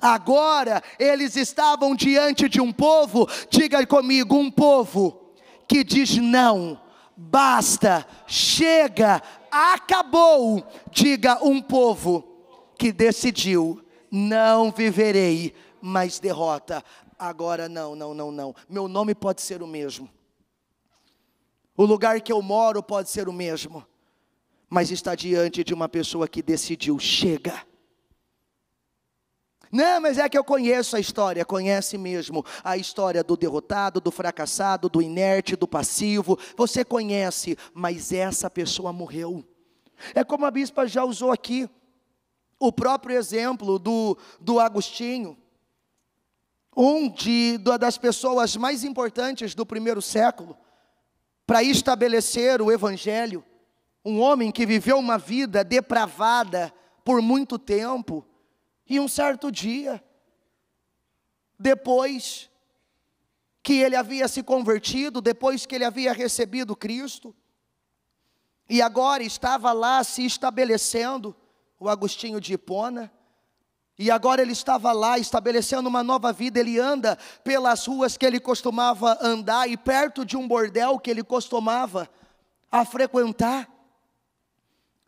Agora eles estavam diante de um povo, diga comigo, um povo que diz não, basta, chega, acabou. Diga, um povo que decidiu, não viverei mais derrota. Agora não, meu nome pode ser o mesmo. O lugar que eu moro pode ser o mesmo. Mas está diante de uma pessoa que decidiu, chega. Não, mas é que eu conheço a história, conhece mesmo a história do derrotado, do fracassado, do inerte, do passivo. Você conhece, mas essa pessoa morreu. É como a bispa já usou aqui, o próprio exemplo do Agostinho. Das pessoas mais importantes do primeiro século, para estabelecer o evangelho. Um homem que viveu uma vida depravada por muito tempo. E um certo dia, depois que ele havia se convertido, depois que ele havia recebido Cristo, e agora estava lá se estabelecendo, o Agostinho de Hipona, e agora ele estava lá estabelecendo uma nova vida. Ele anda pelas ruas que ele costumava andar, e perto de um bordel que ele costumava a frequentar.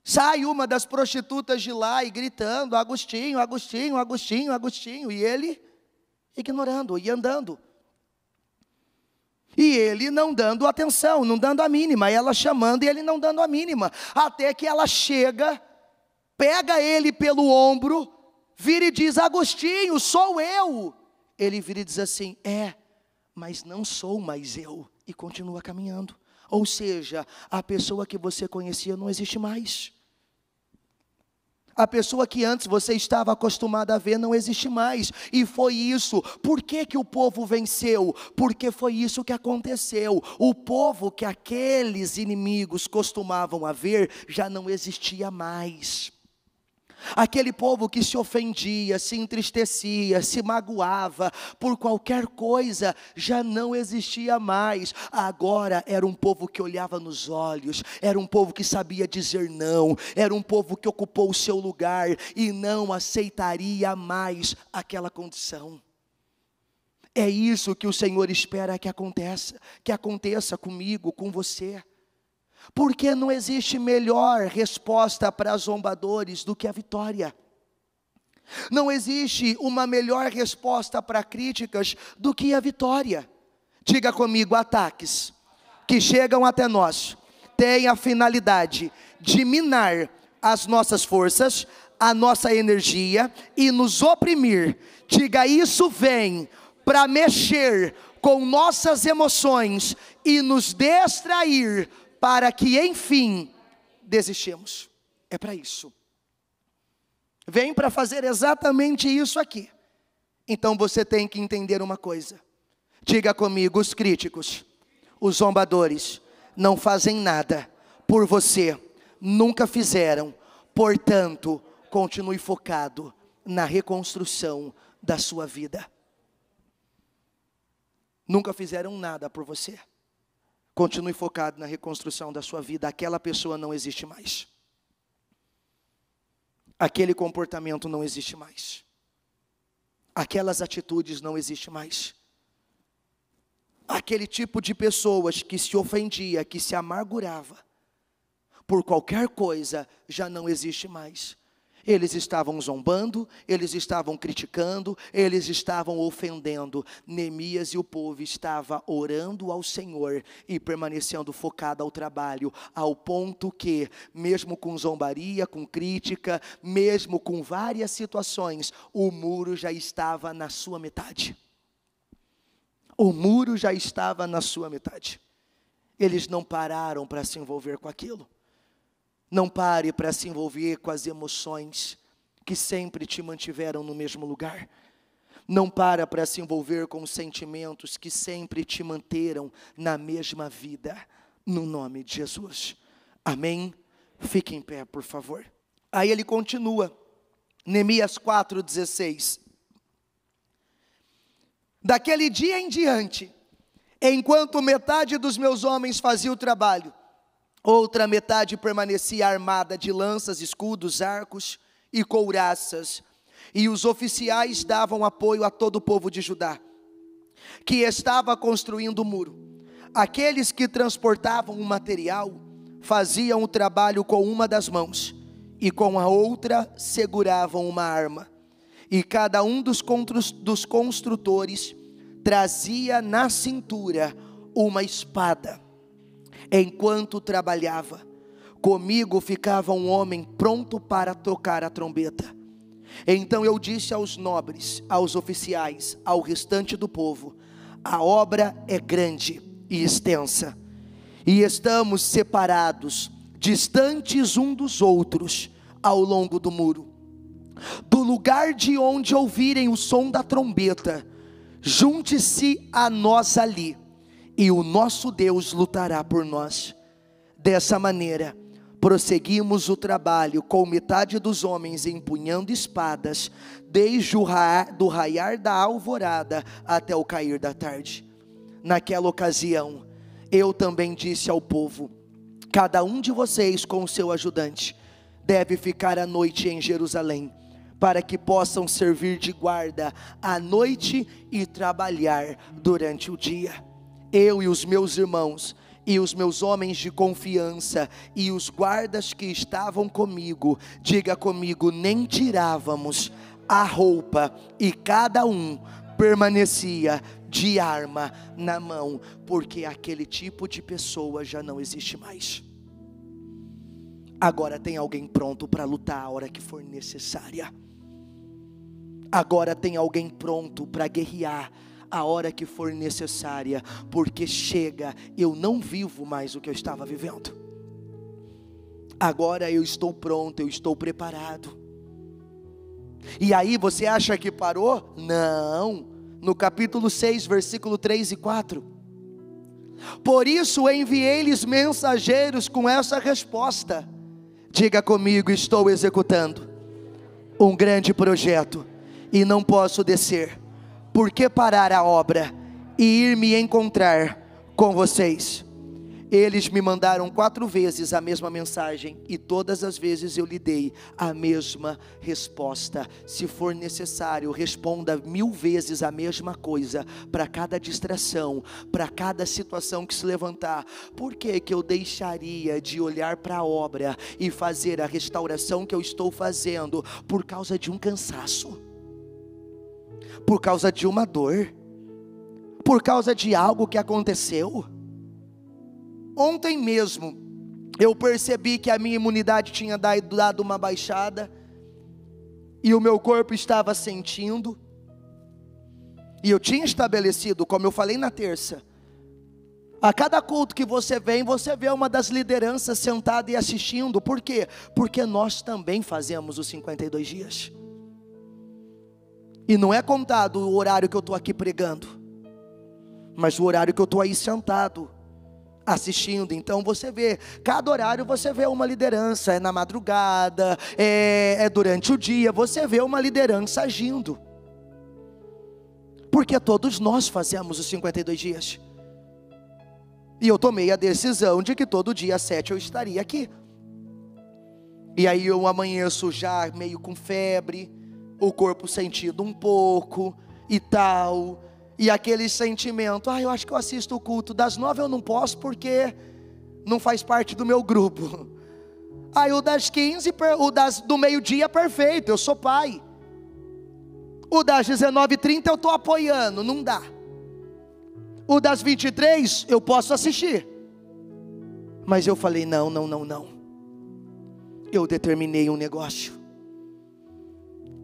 Sai uma das prostitutas de lá e gritando, Agostinho, Agostinho, Agostinho, Agostinho. E ele ignorando e andando. E ele não dando atenção, não dando a mínima. Ela chamando e ele não dando a mínima. Até que ela chega, pega ele pelo ombro, vira e diz, Agostinho, sou eu. Ele vira e diz assim, mas não sou mais eu. E continua caminhando. Ou seja, a pessoa que você conhecia não existe mais. A pessoa que antes você estava acostumado a ver não existe mais. E foi isso. Por que que o povo venceu? Porque foi isso que aconteceu. O povo que aqueles inimigos costumavam a ver já não existia mais. Aquele povo que se ofendia, se entristecia, se magoava por qualquer coisa, já não existia mais. Agora era um povo que olhava nos olhos, era um povo que sabia dizer não, era um povo que ocupou o seu lugar e não aceitaria mais aquela condição. É isso que o Senhor espera que aconteça comigo, com você. Porque não existe melhor resposta para zombadores do que a vitória. Não existe uma melhor resposta para críticas do que a vitória. Diga comigo: ataques que chegam até nós têm a finalidade de minar as nossas forças, a nossa energia e nos oprimir. Diga: isso vem para mexer com nossas emoções e nos distrair, para que enfim desistemos. É para isso. Vem para fazer exatamente isso aqui. Então você tem que entender uma coisa. Diga comigo: os críticos, os zombadores, não fazem nada por você, nunca fizeram. Portanto, continue focado na reconstrução da sua vida. Nunca fizeram nada por você. Continue focado na reconstrução da sua vida. Aquela pessoa não existe mais. Aquele comportamento não existe mais. Aquelas atitudes não existem mais. Aquele tipo de pessoas que se ofendia, que se amargurava por qualquer coisa, já não existe mais. Eles estavam zombando, eles estavam criticando, eles estavam ofendendo. Neemias e o povo estava orando ao Senhor e permanecendo focado ao trabalho, ao ponto que, mesmo com zombaria, com crítica, mesmo com várias situações, o muro já estava na sua metade. O muro já estava na sua metade. Eles não pararam para se envolver com aquilo. Não pare para se envolver com as emoções que sempre te mantiveram no mesmo lugar. Não para se envolver com os sentimentos que sempre te manteram na mesma vida. No nome de Jesus. Amém? Fique em pé, por favor. Aí ele continua. Neemias 4:16. Daquele dia em diante, enquanto metade dos meus homens fazia o trabalho, outra metade permanecia armada de lanças, escudos, arcos e couraças. E os oficiais davam apoio a todo o povo de Judá, que estava construindo o muro. Aqueles que transportavam o material faziam o trabalho com uma das mãos, e com a outra seguravam uma arma. E cada um dos construtores trazia na cintura uma espada. Enquanto trabalhava, comigo ficava um homem pronto para tocar a trombeta. Então eu disse aos nobres, aos oficiais, ao restante do povo: a obra é grande e extensa, e estamos separados, distantes um dos outros, ao longo do muro. Do lugar de onde ouvirem o som da trombeta, junte-se a nós ali, e o nosso Deus lutará por nós. Dessa maneira, prosseguimos o trabalho com metade dos homens empunhando espadas, desde do raiar da alvorada até o cair da tarde. Naquela ocasião, eu também disse ao povo: cada um de vocês com o seu ajudante deve ficar à noite em Jerusalém, para que possam servir de guarda à noite e trabalhar durante o dia. Eu e os meus irmãos, e os meus homens de confiança, e os guardas que estavam comigo, diga comigo, nem tirávamos a roupa, e cada um permanecia de arma na mão, porque aquele tipo de pessoa já não existe mais. Agora tem alguém pronto para lutar a hora que for necessária. Agora tem alguém pronto para guerrear a hora que for necessária, porque chega, eu não vivo mais o que eu estava vivendo. Agora eu estou pronto, eu estou preparado. E aí você acha que parou? Não. No capítulo 6, versículo 3 e 4. Por isso enviei-lhes mensageiros com essa resposta. Diga comigo: estou executando um grande projeto e não posso descer. Por que parar a obra e ir me encontrar com vocês? Eles me mandaram 4 vezes a mesma mensagem, e todas as vezes eu lhe dei a mesma resposta. Se for necessário, responda 1000 vezes a mesma coisa, para cada distração, para cada situação que se levantar. Por que que eu deixaria de olhar para a obra e fazer a restauração que eu estou fazendo, por causa de um cansaço, por causa de uma dor, por causa de algo que aconteceu? Ontem mesmo, eu percebi que a minha imunidade tinha dado uma baixada, e o meu corpo estava sentindo, e eu tinha estabelecido, como eu falei na terça, a cada culto que você vem, você vê uma das lideranças sentada e assistindo. Por quê? Porque nós também fazemos os 52 dias, e não é contado o horário que eu estou aqui pregando, mas o horário que eu estou aí sentado assistindo. Então você vê, cada horário você vê uma liderança, é na madrugada, é durante o dia, você vê uma liderança agindo, porque todos nós fazemos os 52 dias, e eu tomei a decisão de que todo dia às 7 eu estaria aqui, e aí eu amanheço já meio com febre, o corpo sentindo um pouco, e tal, e aquele sentimento: eu acho que eu assisto o culto das 9, eu não posso porque não faz parte do meu grupo. O das 15, do meio-dia, perfeito, eu sou pai. O das 19h30 eu estou apoiando, não dá. O das 23 eu posso assistir. Mas eu falei: não. Eu determinei um negócio.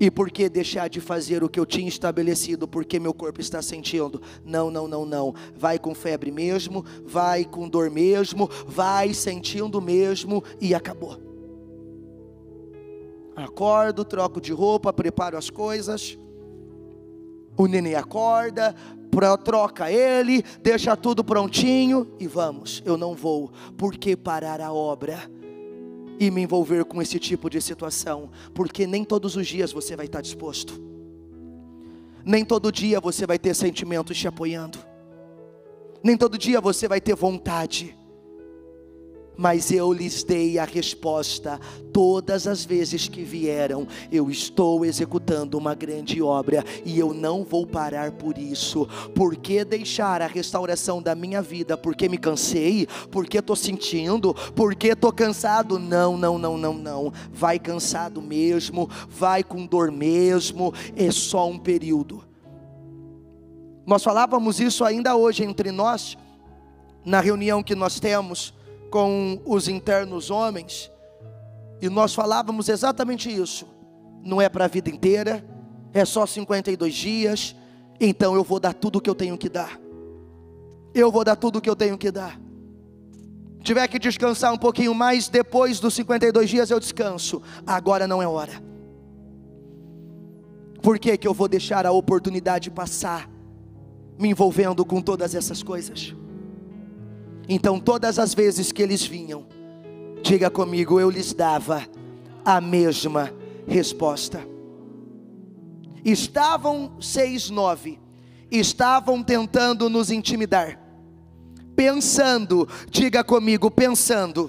E por que deixar de fazer o que eu tinha estabelecido? Porque meu corpo está sentindo. Não. Vai com febre mesmo, vai com dor mesmo, vai sentindo mesmo, e acabou. Acordo, troco de roupa, preparo as coisas. O neném acorda, troca ele, deixa tudo prontinho e vamos. Eu não vou. Por que parar a obra e me envolver com esse tipo de situação? Porque nem todos os dias você vai estar disposto, nem todo dia você vai ter sentimentos te apoiando, nem todo dia você vai ter vontade. Mas eu lhes dei a resposta todas as vezes que vieram. Eu estou executando uma grande obra e eu não vou parar por isso. Por que deixar a restauração da minha vida? Porque me cansei? Porque estou sentindo? Porque estou cansado? Não. Vai cansado mesmo, vai com dor mesmo, é só um período. Nós falávamos isso ainda hoje entre nós, na reunião que nós temos com os internos homens, e nós falávamos exatamente isso. Não é para a vida inteira, é só 52 dias, então eu vou dar tudo o que eu tenho que dar. Tiver que descansar um pouquinho mais, depois dos 52 dias eu descanso. Agora não é hora. Por que que eu vou deixar a oportunidade passar, me envolvendo com todas essas coisas? Então todas as vezes que eles vinham, diga comigo, eu lhes dava a mesma resposta. Estavam 6:9, estavam tentando nos intimidar, pensando, diga comigo, pensando,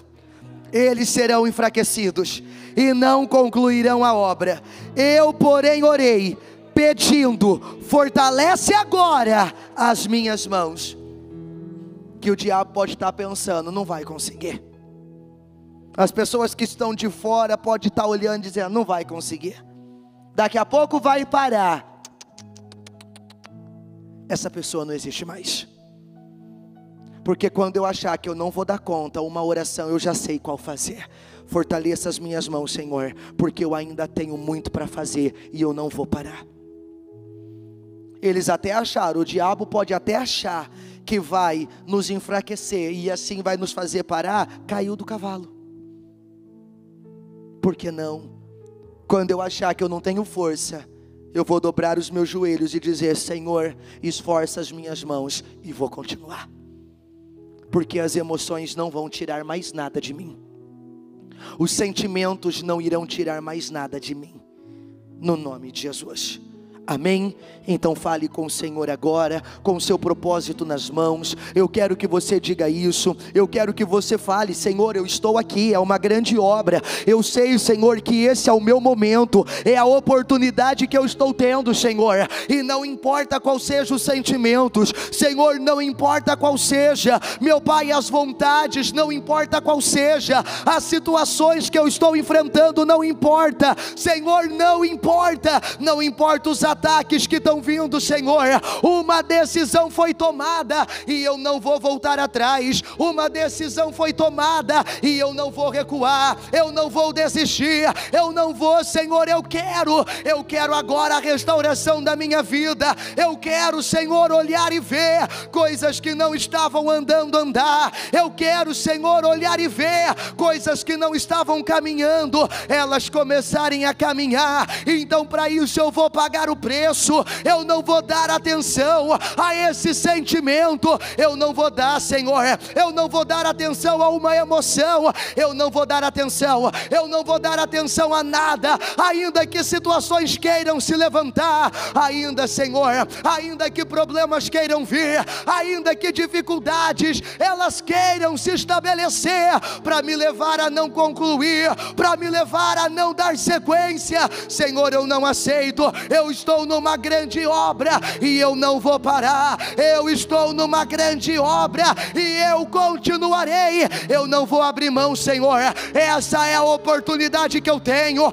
eles serão enfraquecidos e não concluirão a obra. Eu porém orei, pedindo, fortalece agora as minhas mãos. Que o diabo pode estar pensando, não vai conseguir. As pessoas que estão de fora podem estar olhando e dizendo, não vai conseguir. Daqui a pouco vai parar. Essa pessoa não existe mais. Porque quando eu achar que eu não vou dar conta, uma oração eu já sei qual fazer. Fortaleça as minhas mãos, Senhor, porque eu ainda tenho muito para fazer e eu não vou parar. Eles até acharam, o diabo pode até achar que vai nos enfraquecer e assim vai nos fazer parar. Caiu do cavalo. Por que não Quando eu achar que eu não tenho força, eu vou dobrar os meus joelhos e dizer: Senhor, esforça as minhas mãos, e vou continuar. Porque as emoções não vão tirar mais nada de mim. Os sentimentos não irão tirar mais nada de mim. No nome de Jesus. Amém? Então fale com o Senhor agora, com o seu propósito nas mãos. Eu quero que você diga isso. Eu quero que você fale: Senhor, eu estou aqui, é uma grande obra. Eu sei, Senhor, que esse é o meu momento, é a oportunidade que eu estou tendo, Senhor. E não importa qual seja os sentimentos, Senhor, não importa qual seja, meu Pai, as vontades, não importa qual seja, as situações que eu estou enfrentando, não importa, Senhor, não importa os ataques que estão vindo, Senhor. Uma decisão foi tomada e eu não vou voltar atrás. Uma decisão foi tomada e eu não vou recuar, eu não vou desistir, eu não vou, Senhor. Eu quero agora a restauração da minha vida. Eu quero, Senhor, olhar e ver coisas que não estavam andar. Eu quero, Senhor, olhar e ver coisas que não estavam caminhando, elas começarem a caminhar. Então para isso eu vou pagar o preço. Eu não vou dar atenção a esse sentimento. Eu não vou dar, Senhor, eu não vou dar atenção a uma emoção. Eu não vou dar atenção a nada, ainda que situações queiram se levantar, ainda, Senhor, ainda que problemas queiram vir, ainda que dificuldades elas queiram se estabelecer para me levar a não concluir, para me levar a não dar sequência. Senhor, eu não aceito. Eu estou numa grande obra e eu não vou parar. Eu estou numa grande obra e eu continuarei. Eu não vou abrir mão, Senhor. Essa é a oportunidade que eu tenho,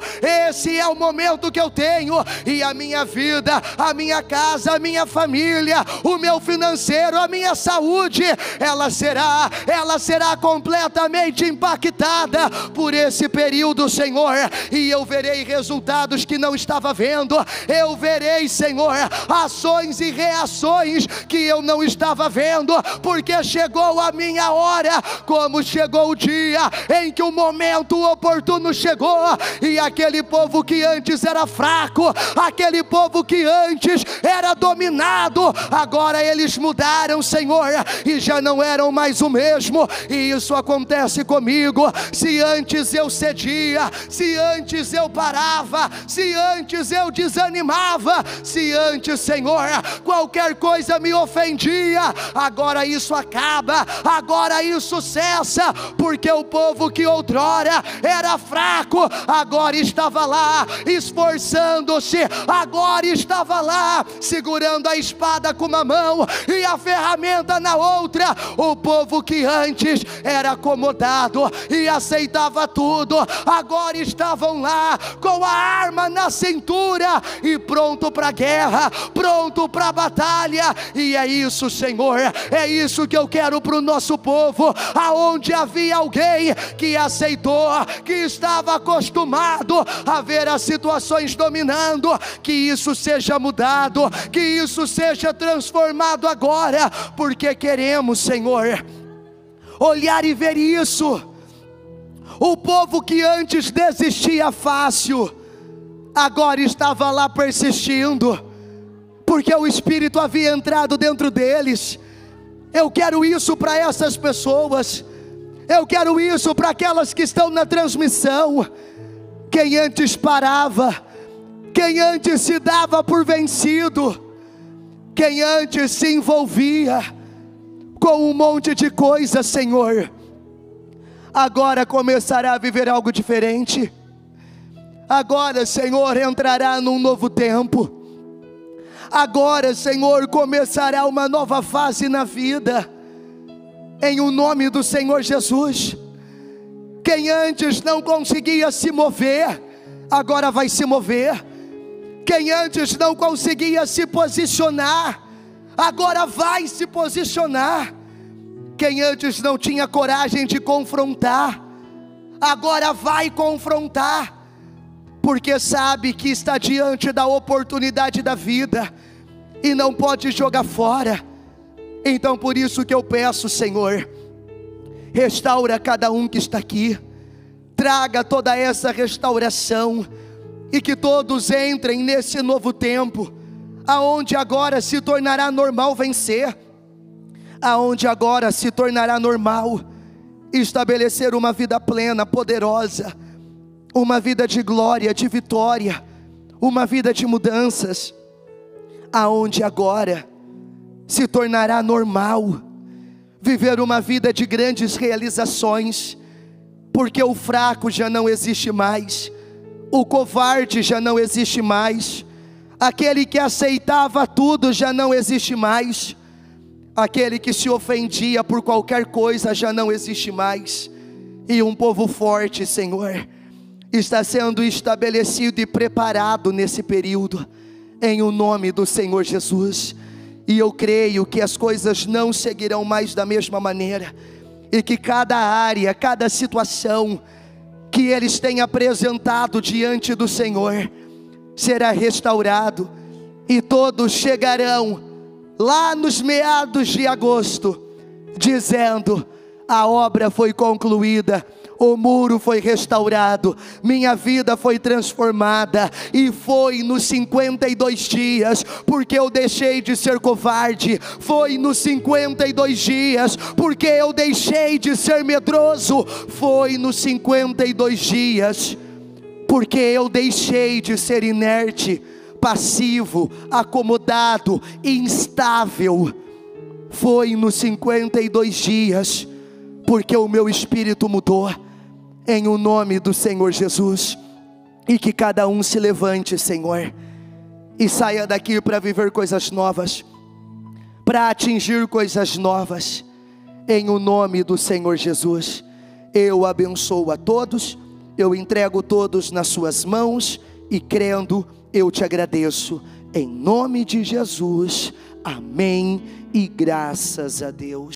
esse é o momento que eu tenho. E a minha vida, a minha casa, a minha família, o meu financeiro, a minha saúde, ela será completamente impactada por esse período, Senhor. E eu verei resultados que não estava vendo. Eu verei, Senhor, ações e reações que eu não estava vendo, porque chegou a minha hora, como chegou o dia em que o momento oportuno chegou. E aquele povo que antes era fraco, aquele povo que antes era dominado, agora eles mudaram, Senhor, e já não eram mais o mesmo. E isso acontece comigo. Se antes eu cedia, se antes eu parava, se antes eu desanimava, se antes, Senhor, qualquer coisa me ofendia, agora isso acaba, agora isso cessa, porque o povo que outrora era fraco, agora estava lá esforçando-se, agora estava lá segurando a espada com uma mão e a ferramenta na outra. O povo que antes era acomodado e aceitava tudo, agora estavam lá com a arma na cintura e pronto para a guerra, pronto para a batalha. E é isso, Senhor, é isso que eu quero para o nosso povo. Aonde havia alguém que aceitou, que estava acostumado a ver as situações dominando, que isso seja mudado, que isso seja transformado agora, porque queremos, Senhor, olhar e ver isso. O povo que antes desistia fácil, agora estava lá persistindo, porque o Espírito havia entrado dentro deles. Eu quero isso para essas pessoas. Eu quero isso para aquelas que estão na transmissão. Quem antes parava, quem antes se dava por vencido, quem antes se envolvia com um monte de coisa, Senhor, agora começará a viver algo diferente. Agora, Senhor, entrará num novo tempo. Agora, Senhor, começará uma nova fase na vida, em o nome do Senhor Jesus. Quem antes não conseguia se mover, agora vai se mover. Quem antes não conseguia se posicionar, agora vai se posicionar. Quem antes não tinha coragem de confrontar, agora vai confrontar, porque sabe que está diante da oportunidade da vida e não pode jogar fora. Então por isso que eu peço, Senhor, restaura cada um que está aqui, traga toda essa restauração, e que todos entrem nesse novo tempo, aonde agora se tornará normal vencer, aonde agora se tornará normal estabelecer uma vida plena, poderosa, uma vida de glória, de vitória, uma vida de mudanças, aonde agora se tornará normal viver uma vida de grandes realizações, porque o fraco já não existe mais, o covarde já não existe mais, aquele que aceitava tudo já não existe mais, aquele que se ofendia por qualquer coisa já não existe mais, e um povo forte, Senhor, está sendo estabelecido e preparado nesse período, em o nome do Senhor Jesus. E eu creio que as coisas não seguirão mais da mesma maneira, e que cada área, cada situação que eles têm apresentado diante do Senhor, será restaurado, e todos chegarão lá nos meados de agosto, dizendo: a obra foi concluída, o muro foi restaurado, minha vida foi transformada, e foi nos 52 dias, porque eu deixei de ser covarde, foi nos 52 dias, porque eu deixei de ser medroso, foi nos 52 dias, porque eu deixei de ser inerte, passivo, acomodado, instável, foi nos 52 dias, porque o meu espírito mudou, em o nome do Senhor Jesus. E que cada um se levante, Senhor, e saia daqui para viver coisas novas, para atingir coisas novas, em o nome do Senhor Jesus. Eu abençoo a todos, eu entrego todos nas suas mãos, e crendo, eu te agradeço, em nome de Jesus, amém, e graças a Deus.